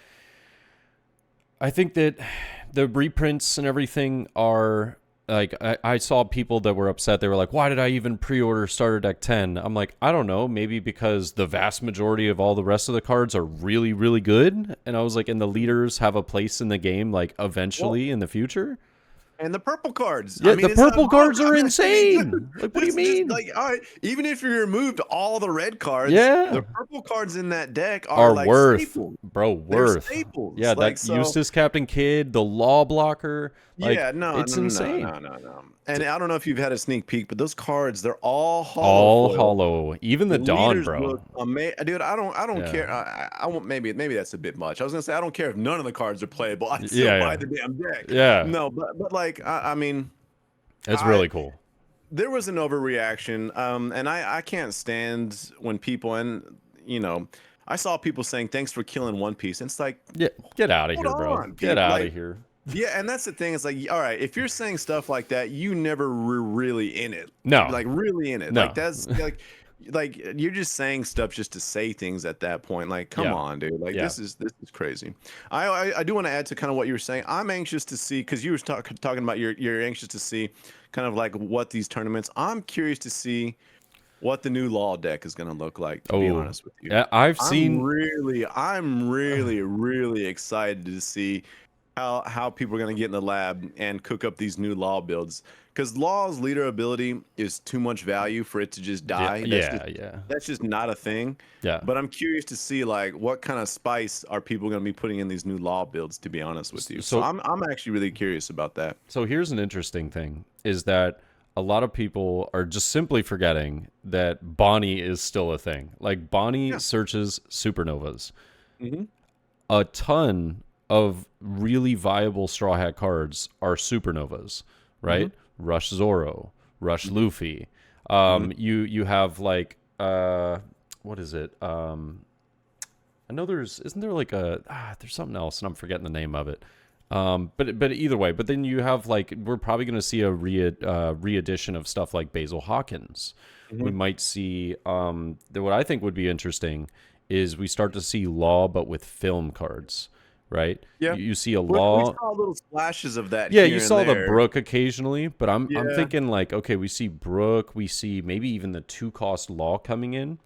the reprints and everything are like, I saw people that were upset. They were like, why did I even pre-order Starter Deck 10? I'm like, I don't know, maybe because the vast majority of all the rest of the cards are really, really good. And I was like, and the leaders have a place in the game, like eventually in the future. And the purple cards. Yeah, the purple cards are insane. Like, what do you mean? Like, all right, even if you removed all the red cards, the purple cards in that deck are like worth, staples. bro, worth. Staples. Yeah, like, that Eustace Captain Kidd, the Law Blocker. Like, it's insane. No. And I don't know if you've had a sneak peek, but those cards, they're all hollow. All hollow. Even the Dawn, leaders bro. Dude, I don't care. I won't. Maybe that's a bit much. I was gonna say I don't care if none of the cards are playable. I still buy the damn deck. Yeah. No, but like I mean, it's really cool. There was an overreaction, and I can't stand when people, and I saw people saying thanks for killing One Piece. And it's like, yeah, get out of here, bro. Get out of here. Yeah, and that's the thing. It's like, all right, if you're saying stuff like that, you never were really in it. No, like really in it. No. Like that's like you're just saying stuff just to say things at that point. Like, come on, dude. Like this is crazy. I do want to add to kind of what you were saying. I'm anxious to see, because you were talking about you're anxious to see kind of like what these tournaments. I'm curious to see what the new Law deck is going to look like, to be honest with you. Yeah, I'm really excited to see how people are going to get in the lab and cook up these new Law builds, because Law's leader ability is too much value for it to just die. That's just not a thing. Yeah. But I'm curious to see like what kind of spice are people going to be putting in these new Law builds, to be honest with you. So I'm actually really curious about that. So here's an interesting thing, is that a lot of people are just simply forgetting that Bonnie is still a thing. Like, Bonnie searches supernovas. A ton of really viable Straw Hat cards are supernovas, right? Rush Zoro, Rush Luffy. You have like what is it? I know isn't there like there's something else and I'm forgetting the name of it. But either way, but then you have like we're probably going to see a re-edition of stuff like Basil Hawkins. We might see what I think would be interesting is we start to see Law but with film cards, right? Yeah. You see a We Law. saw little splashes of that. Yeah, here you and saw the there. Brook occasionally, but I'm Yeah. thinking like, okay, we see Brook, we see maybe even the 2-cost Law coming in.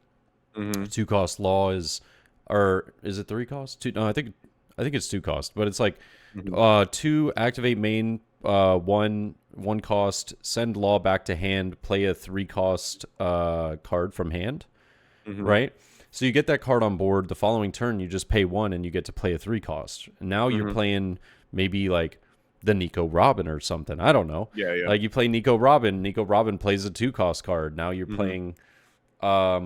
2-cost Law is, or is it 3-cost? Two? No, I think it's 2-cost, but it's like 2 activate main, 1 cost, send Law back to hand, play a 3-cost card from hand, right? So you get that card on board. The following turn, you just pay 1 and you get to play a 3-cost. And now you're playing maybe like the Nico Robin or something. I don't know. Yeah. Like you play Nico Robin. Nico Robin plays a 2-cost card. Now you're playing. I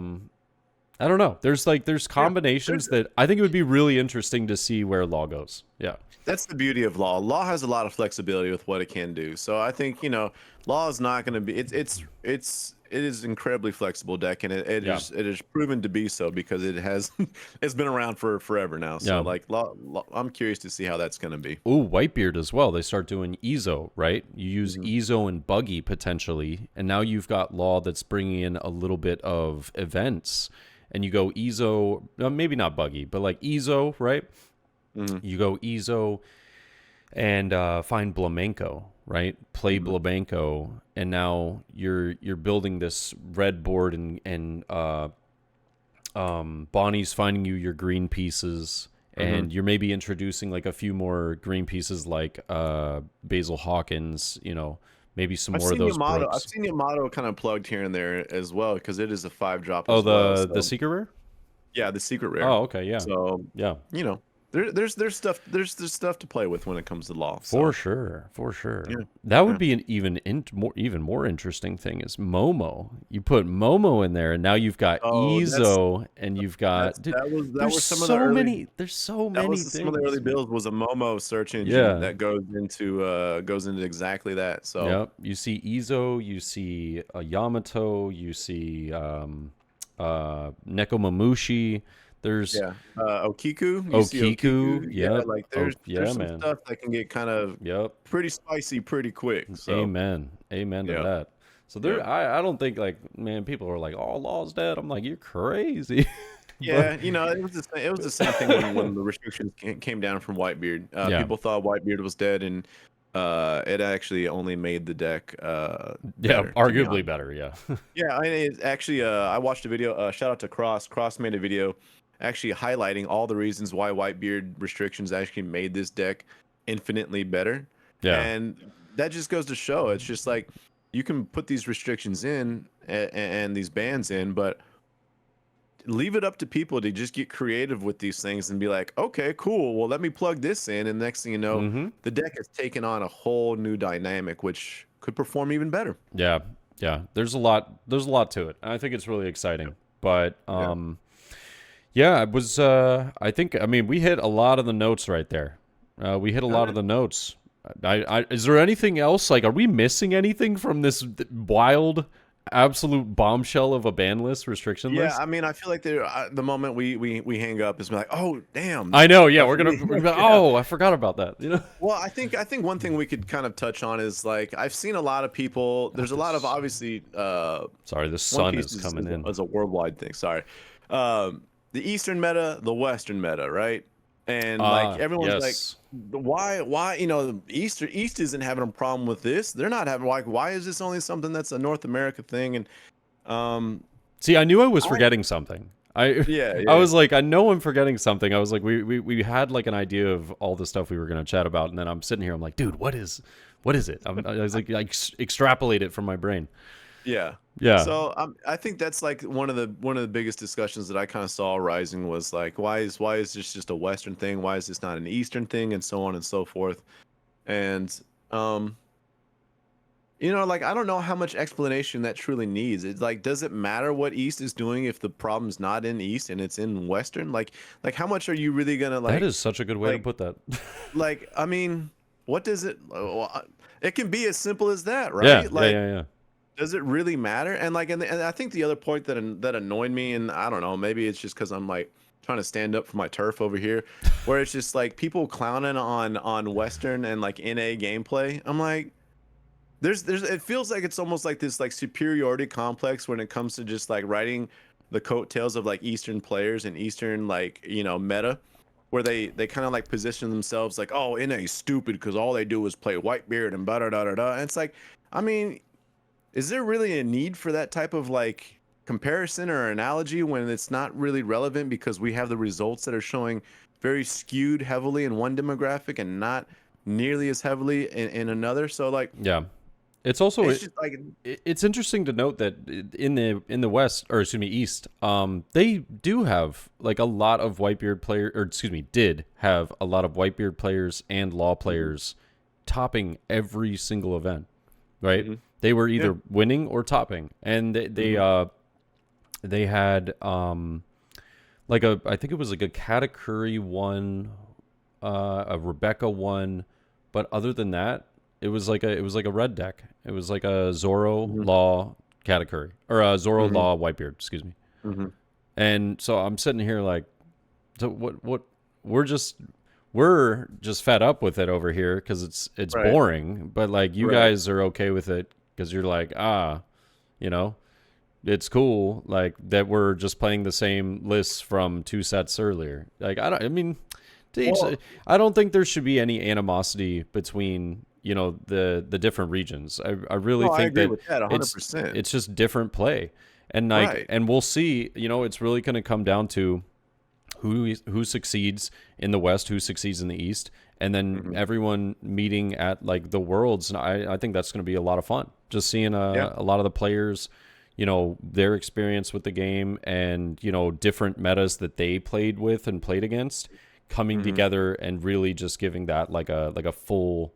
don't know. There's combinations that I think it would be really interesting to see where Law goes. Yeah. That's the beauty of Law. Law has a lot of flexibility with what it can do. So I think Law is not going to be. It is incredibly flexible deck, and it is proven to be so because it has it's been around for forever now. So like Law, I'm curious to see how that's going to be. Ooh, Whitebeard as well. They start doing Ezo, right? You use Ezo and Buggy potentially, and now you've got Law that's bringing in a little bit of events, and you go Ezo, maybe not Buggy, but like Ezo, right? You go Ezo and find Blamenco, right? Play Blamenco, and now you're building this red board, and Bonnie's finding you your green pieces, and you're maybe introducing like a few more green pieces like Basil Hawkins, maybe some more of those Brooks. I've seen Yamato kind of plugged here and there as well because it is a 5-drop. Oh, as well, the secret rare? Yeah, the secret rare. Oh, okay, yeah. So yeah. There's stuff to play with when it comes to Law. So. For sure. Yeah. That would be an even more interesting thing is Momo. You put Momo in there, and now you've got Ezo, and you've got there's so many things. Some of the early builds was a Momo search engine that goes into exactly that. So yep, you see Ezo, you see Yamato, you see Nekomamushi. There's Okiku. Yeah, like there's some stuff that can get kind of pretty spicy pretty quick. So. Amen to that. So there, I don't think like people are like, oh, Law's dead. I'm like, you're crazy. Yeah, it was the same thing when the restrictions came down from Whitebeard. People thought Whitebeard was dead, and it actually only made the deck better, arguably better. Yeah. Yeah, I watched a video. Shout out to Cross. Cross made a video actually highlighting all the reasons why Whitebeard restrictions actually made this deck infinitely better. Yeah. And that just goes to show it's just like you can put these restrictions in and these bans in, but leave it up to people to just get creative with these things and be like, okay, cool. Well, let me plug this in. And next thing you know, the deck has taken on a whole new dynamic, which could perform even better. Yeah. Yeah. There's a lot to it. I think it's really exciting, but, yeah, it was. We hit a lot of the notes right there. We hit a lot of the notes. Is there anything else? Like, are we missing anything from this wild, absolute bombshell of a ban list, restriction list? Yeah, I feel like the moment we hang up is like, oh damn. I know. Yeah, we're gonna. Oh, I forgot about that. Well, I think one thing we could kind of touch on is like I've seen a lot of people. There's a lot of obviously. Sorry, the sun is coming in. It's a worldwide thing. Sorry. The Eastern meta, the Western meta, right? And like everyone's like, why? East isn't having a problem with this. They're not having why is this only something that's a North America thing? And see, I knew I was forgetting something. I was like, I know I'm forgetting something. I was like, we had like an idea of all the stuff we were gonna chat about, and then I'm sitting here, I'm like, dude, what is it? I was like, extrapolate it from my brain. Yeah. So I think that's like one of the biggest discussions that I kind of saw rising was like, why is this just a Western thing? Why is this not an Eastern thing? And so on and so forth. And like I don't know how much explanation that truly needs. It's like, does it matter what East is doing if the problem's not in East and it's in Western? Like how much are you really gonna like? That is such a good way to put that. Like, I mean, what does it? It can be as simple as that, right? Yeah. Does it really matter? And like, and I think the other point that annoyed me, and I don't know, maybe it's just because I'm like trying to stand up for my turf over here, where it's just like people clowning on Western and like NA gameplay. I'm like, there's it feels like it's almost like this like superiority complex when it comes to just like riding the coattails of like Eastern players and Eastern like meta, where they kind of like position themselves like, oh, NA stupid because all they do is play Whitebeard and da da da da. And it's like, I mean, is there really a need for that type of like comparison or analogy when it's not really relevant because we have the results that are showing very skewed heavily in one demographic and not nearly as heavily in another? So like, Yeah. It's also it's just like, it's interesting to note that in the West, or excuse me, East, they do have like a lot of Whitebeard players, or excuse me, did have a lot of Whitebeard players and Law players topping every single event, right? They were either winning or topping, and they had like I think it was like a Katakuri won, a Rebecca won, but other than that, it was like a red deck. It was like a Zoro Law Katakuri, or a Zoro Law Whitebeard, excuse me. And so I'm sitting here like, so what we're just fed up with it over here because it's Right. boring. But like you Right. guys are okay with it because you're like, it's cool like that we're just playing the same lists from 2 sets earlier. Like I don't think there should be any animosity between the different regions. I really I think agree that with that 100%. it's just different play, and like Right. and we'll see. It's really going to come down to who succeeds in the West, who succeeds in the East, and then everyone meeting at like the Worlds. And I think that's going to be a lot of fun. Just seeing a lot of the players, their experience with the game and different metas that they played with and played against coming together and really just giving that like a full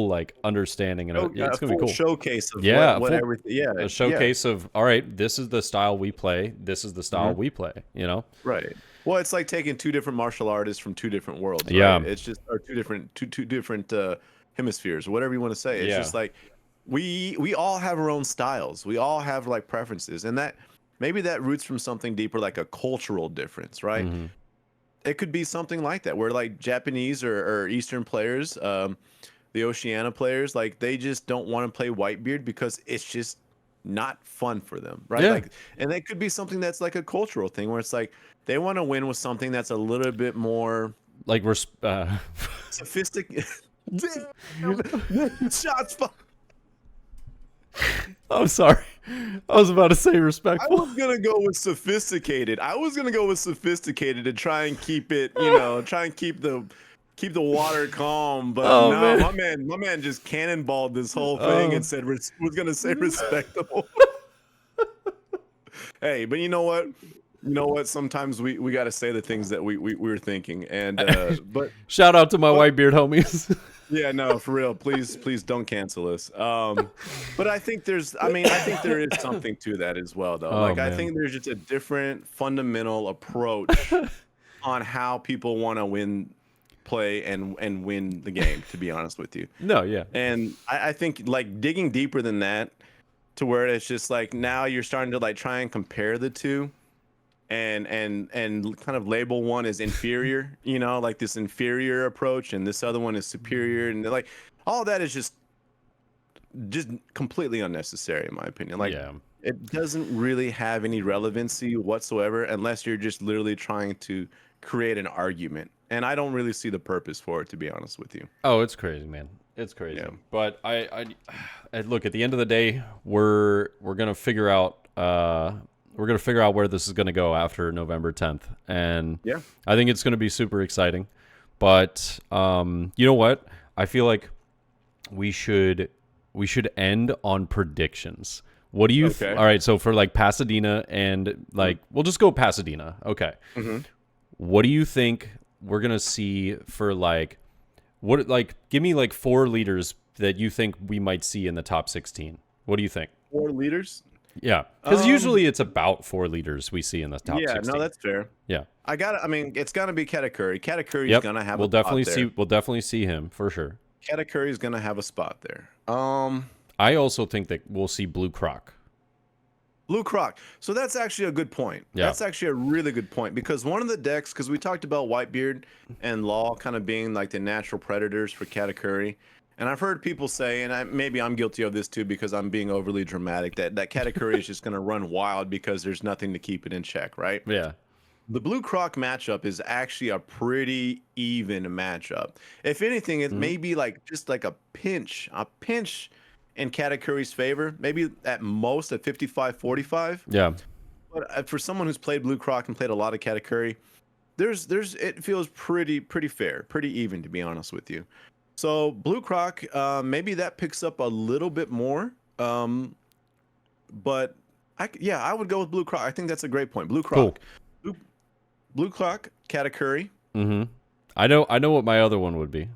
like understanding, and it's gonna be cool. Showcase of what everything. A showcase of, all right, this is the style we play, this is the style we play. Right. Well, it's like taking 2 different martial artists from 2 different worlds. Right? Yeah. It's just or two different hemispheres, whatever you want to say. It's just like we all have our own styles. We all have like preferences, and that maybe that roots from something deeper, like a cultural difference, right? It could be something like that, where like Japanese or Eastern players, the Oceania players, like they just don't want to play Whitebeard because it's just not fun for them, right? Yeah. Like, and that could be something that's like a cultural thing where it's like they want to win with something that's a little bit more like we're sophisticated. Shots fired. I'm sorry, I was about to say I respectful. was gonna go with sophisticated. And try and keep it, try and keep the water calm. But no, man. my man just cannonballed this whole thing and said was gonna say respectable. Hey, but you know what? Sometimes we got to say the things that we were thinking. And but Shout out to my Whitebeard homies. yeah, no, for real. Please don't cancel us. But I think there is something to that as well, though. I think there's just a different fundamental approach on how people want to play and win the game, to be honest with you. No, yeah. And I think like digging deeper than that, to where it's just like now you're starting to like try and compare the two and kind of label one as inferior, like this inferior approach, and this other one is superior, and like all that is just completely unnecessary in my opinion. Like it doesn't really have any relevancy whatsoever unless you're just literally trying to create an argument, and I don't really see the purpose for it, to be honest with you. Oh, it's crazy, man. It's crazy. Yeah. But I look, at the end of the day, we're gonna figure out where this is gonna go after November 10th, and I think it's gonna be super exciting. But you know what? I feel like we should end on predictions. What do you? Okay. All right. So for like Pasadena and like we'll just go Pasadena. Okay. What do you think we're gonna see for like? Give me like 4 leaders that you think we might see in the top 16. What do you think? 4 leaders? Yeah, because usually it's about 4 leaders we see in the top 16. Yeah, no, that's fair. Yeah, it's gonna be Katakuri. Katakuri's gonna have. We'll definitely see him for sure. Katakuri's gonna have a spot there. I also think that we'll see Blue Croc. Blue Croc. So that's actually a good point. Yeah. That's actually a really good point because one of the decks, because we talked about Whitebeard and Law kind of being like the natural predators for Katakuri. And I've heard people say, and maybe I'm guilty of this too because I'm being overly dramatic, that Katakuri is just going to run wild because there's nothing to keep it in check, right? Yeah. The Blue Croc matchup is actually a pretty even matchup. If anything, it may be like just like a pinch in Katakuri's favor, maybe at most at 55-45. Yeah. But for someone who's played Blue Croc and played a lot of Katakuri, it feels pretty fair, pretty even, to be honest with you. So Blue Croc, maybe that picks up a little bit more. But I would go with Blue Croc. I think that's a great point. Blue Croc. Cool. Blue Croc, Katakuri. Mm-hmm. I know what my other one would be.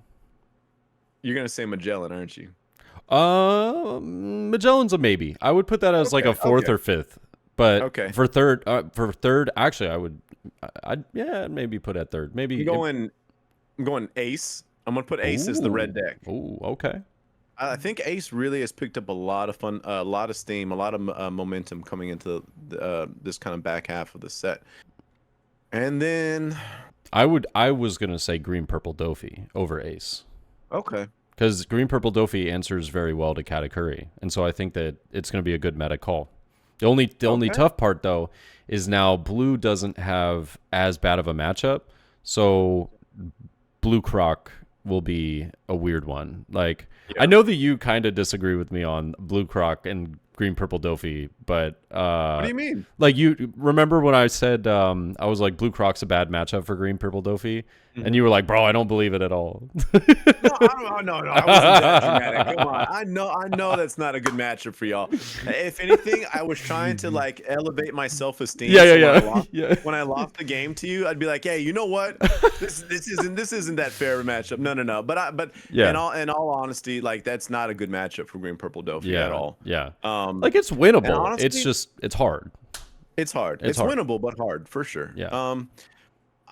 You're gonna say Magellan, aren't you? Magellan's a maybe. I would put that as like a fourth or fifth. But for third, actually, I'd maybe put at third. Maybe I'm going Ace. I'm gonna put Ace as the red deck. Oh, okay. I think Ace really has picked up a lot of fun, a lot of steam, a lot of momentum coming into this kind of back half of the set. And then I was gonna say Green Purple Dofi over Ace. Okay. Because Green Purple Dofi answers very well to Katakuri, and so I think that it's going to be a good meta call. The only tough part though is now Blue doesn't have as bad of a matchup, so Blue Croc will be a weird one. Like I know that you kind of disagree with me on Blue Croc and Green Purple Dofi, but what do you mean? Like you remember when I said I was like Blue Croc's a bad matchup for Green Purple Dofi, and you were like, bro, I don't believe it at all. No, I wasn't that dramatic. Come on, I know that's not a good matchup for y'all. If anything, I was trying to like elevate my self-esteem. When I lost the game to you, I'd be like, hey, you know what? This isn't that fair a matchup. No. But in all honesty, like that's not a good matchup for Green Purple Dofi at all. Yeah. Like it's winnable. Honestly, it's hard. It's hard. It's winnable, but hard for sure. Yeah.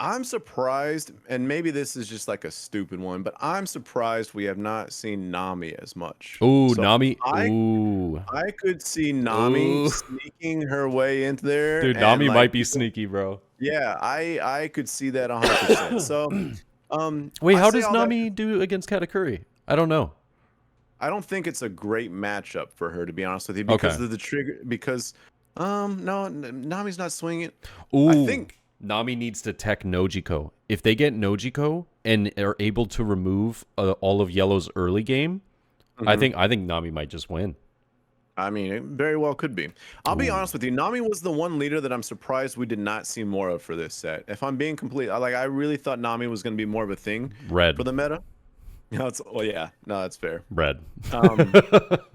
I'm surprised, and maybe this is just like a stupid one, but I'm surprised we have not seen Nami as much. Ooh, so Nami. I could see Nami sneaking her way into there. Dude, Nami might be sneaky, bro. Yeah, I could see that 100%. So, wait, how does Nami do against Katakuri? I don't know. I don't think it's a great matchup for her, to be honest with you, because of the trigger. Because, no, Nami's not swinging. Ooh. I think Nami needs to tech Nojiko. If they get Nojiko and are able to remove all of Yellow's early game, I think Nami might just win. I mean, it very well could be. I'll be honest with you. Nami was the one leader that I'm surprised we did not see more of for this set. If I'm being complete, I really thought Nami was going to be more of a thing for the meta. No, that's fair. Red. But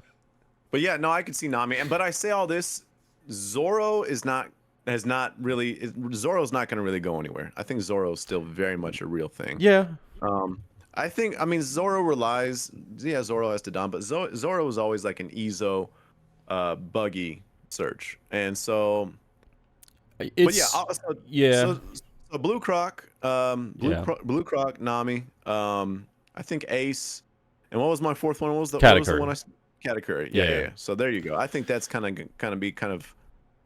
yeah, no, I could see Nami. But I say all this, Zoro's not going to really go anywhere. I think Zoro's still very much a real thing. Yeah. I mean, Zoro relies. Yeah, Zoro has to dom, but Zoro was always like an Ezo, buggy search, and so. So Blue Croc, Blue Croc, Nami. I think Ace, and what was my fourth one? What was the one I? Katakuri. Yeah. So there you go. I think that's kind of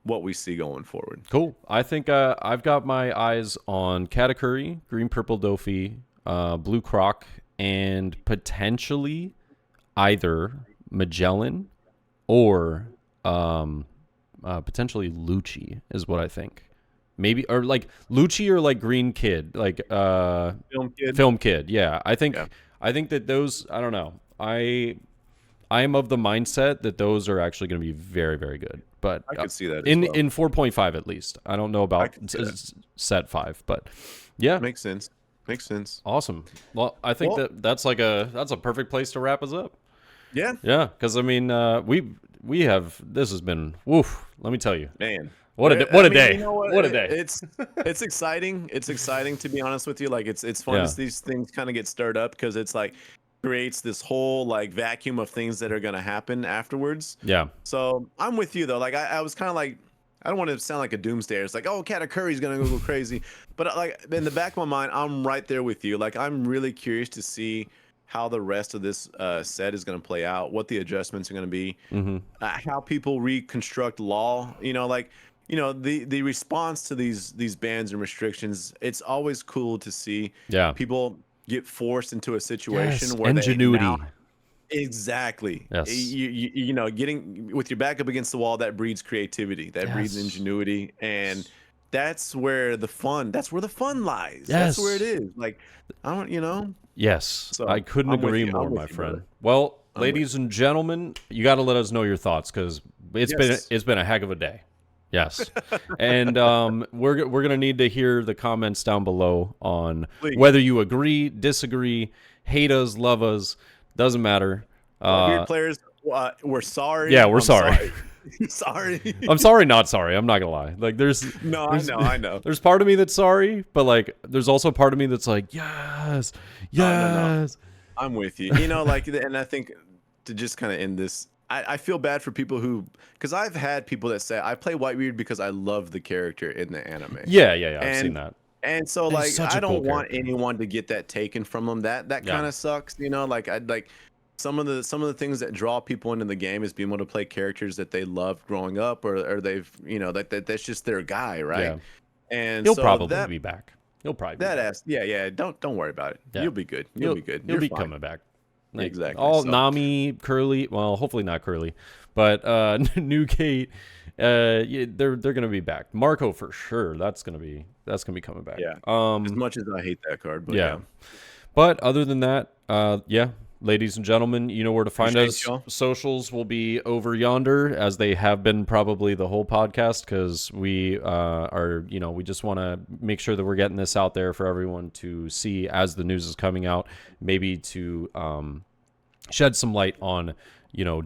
what we see going forward. Cool. I think I've got my eyes on Katakuri, Green Purple Dofi, Blue Croc, and potentially either Magellan or potentially Lucci is what I think. Maybe or like Lucci or like Green Kid, like Film Kid. Yeah, I think that those. I don't know. I am of the mindset that those are actually going to be very, very good. But I could see that in 4.5 at least. I don't know about set 5, but yeah, makes sense. Awesome. Well, I think that's a perfect place to wrap us up. Yeah. Yeah, because I mean, we have this has been woof. Let me tell you, man. What a day! You know what a day! It's exciting. It's exciting to be honest with you. Like it's fun as these things kind of get stirred up because it's like creates this whole like vacuum of things that are gonna happen afterwards. Yeah. So I'm with you though. Like I was kind of like I don't want to sound like a doomsdayer. It's like Katakuri's gonna go crazy, but like in the back of my mind, I'm right there with you. Like I'm really curious to see how the rest of this set is going to play out, what the adjustments are going to be, how people reconstruct law. The response to these bans and restrictions. It's always cool to see people get forced into a situation where ingenuity. they now. Exactly. Yes. Getting with your back up against the wall, that breeds creativity, that breeds ingenuity, and that's where the fun lies. That's where it is. Like, I don't. Yes. So I couldn't agree more, my friend. Brother. Well, ladies and gentlemen, you got to let us know your thoughts, because it's been a heck of a day. Yes. And we're going to need to hear the comments down below on whether you agree, disagree, hate us, love us. Doesn't matter. Weird players, we're sorry. Yeah, we're sorry. Sorry. I'm sorry, not sorry. I'm not gonna lie. Like, I know. There's part of me that's sorry, but like, there's also part of me that's like, yes. No. I'm with you. And I think to just kind of end this, I feel bad for people because I've had people that say I play Whitebeard because I love the character in the anime. Yeah. I've seen that. And so, like, I don't want anyone to get that taken from them. That kind of sucks, some of the things that draw people into the game is being able to play characters that they loved growing up, or they've, that's just their guy, right? Yeah. And he'll probably be back. He'll probably be back. Yeah. Don't worry about it. Yeah. You'll be good. You'll be good. You'll be coming back. Like, exactly. All Nami, Curly. Well, hopefully not Curly, but Newgate. They're gonna be back. Marco for sure. That's gonna be coming back. Yeah. As much as I hate that card, but yeah. But other than that, ladies and gentlemen, you know where to find us. Y'all. Socials will be over yonder, as they have been probably the whole podcast, because we we just want to make sure that we're getting this out there for everyone to see as the news is coming out, maybe to shed some light on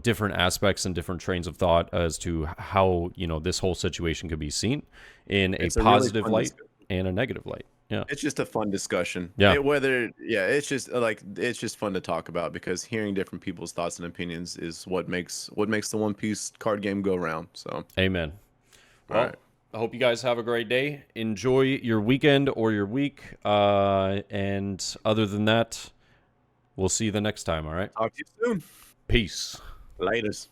different aspects and different trains of thought as to how this whole situation could be seen in a positive light and a negative light. Yeah, it's just a fun discussion. Yeah, it's just fun to talk about, because hearing different people's thoughts and opinions is what makes the One Piece card game go round. So, amen. Well, right. I hope you guys have a great day. Enjoy your weekend or your week. And other than that, we'll see you the next time. All right. Talk to you soon. Peace. Laters.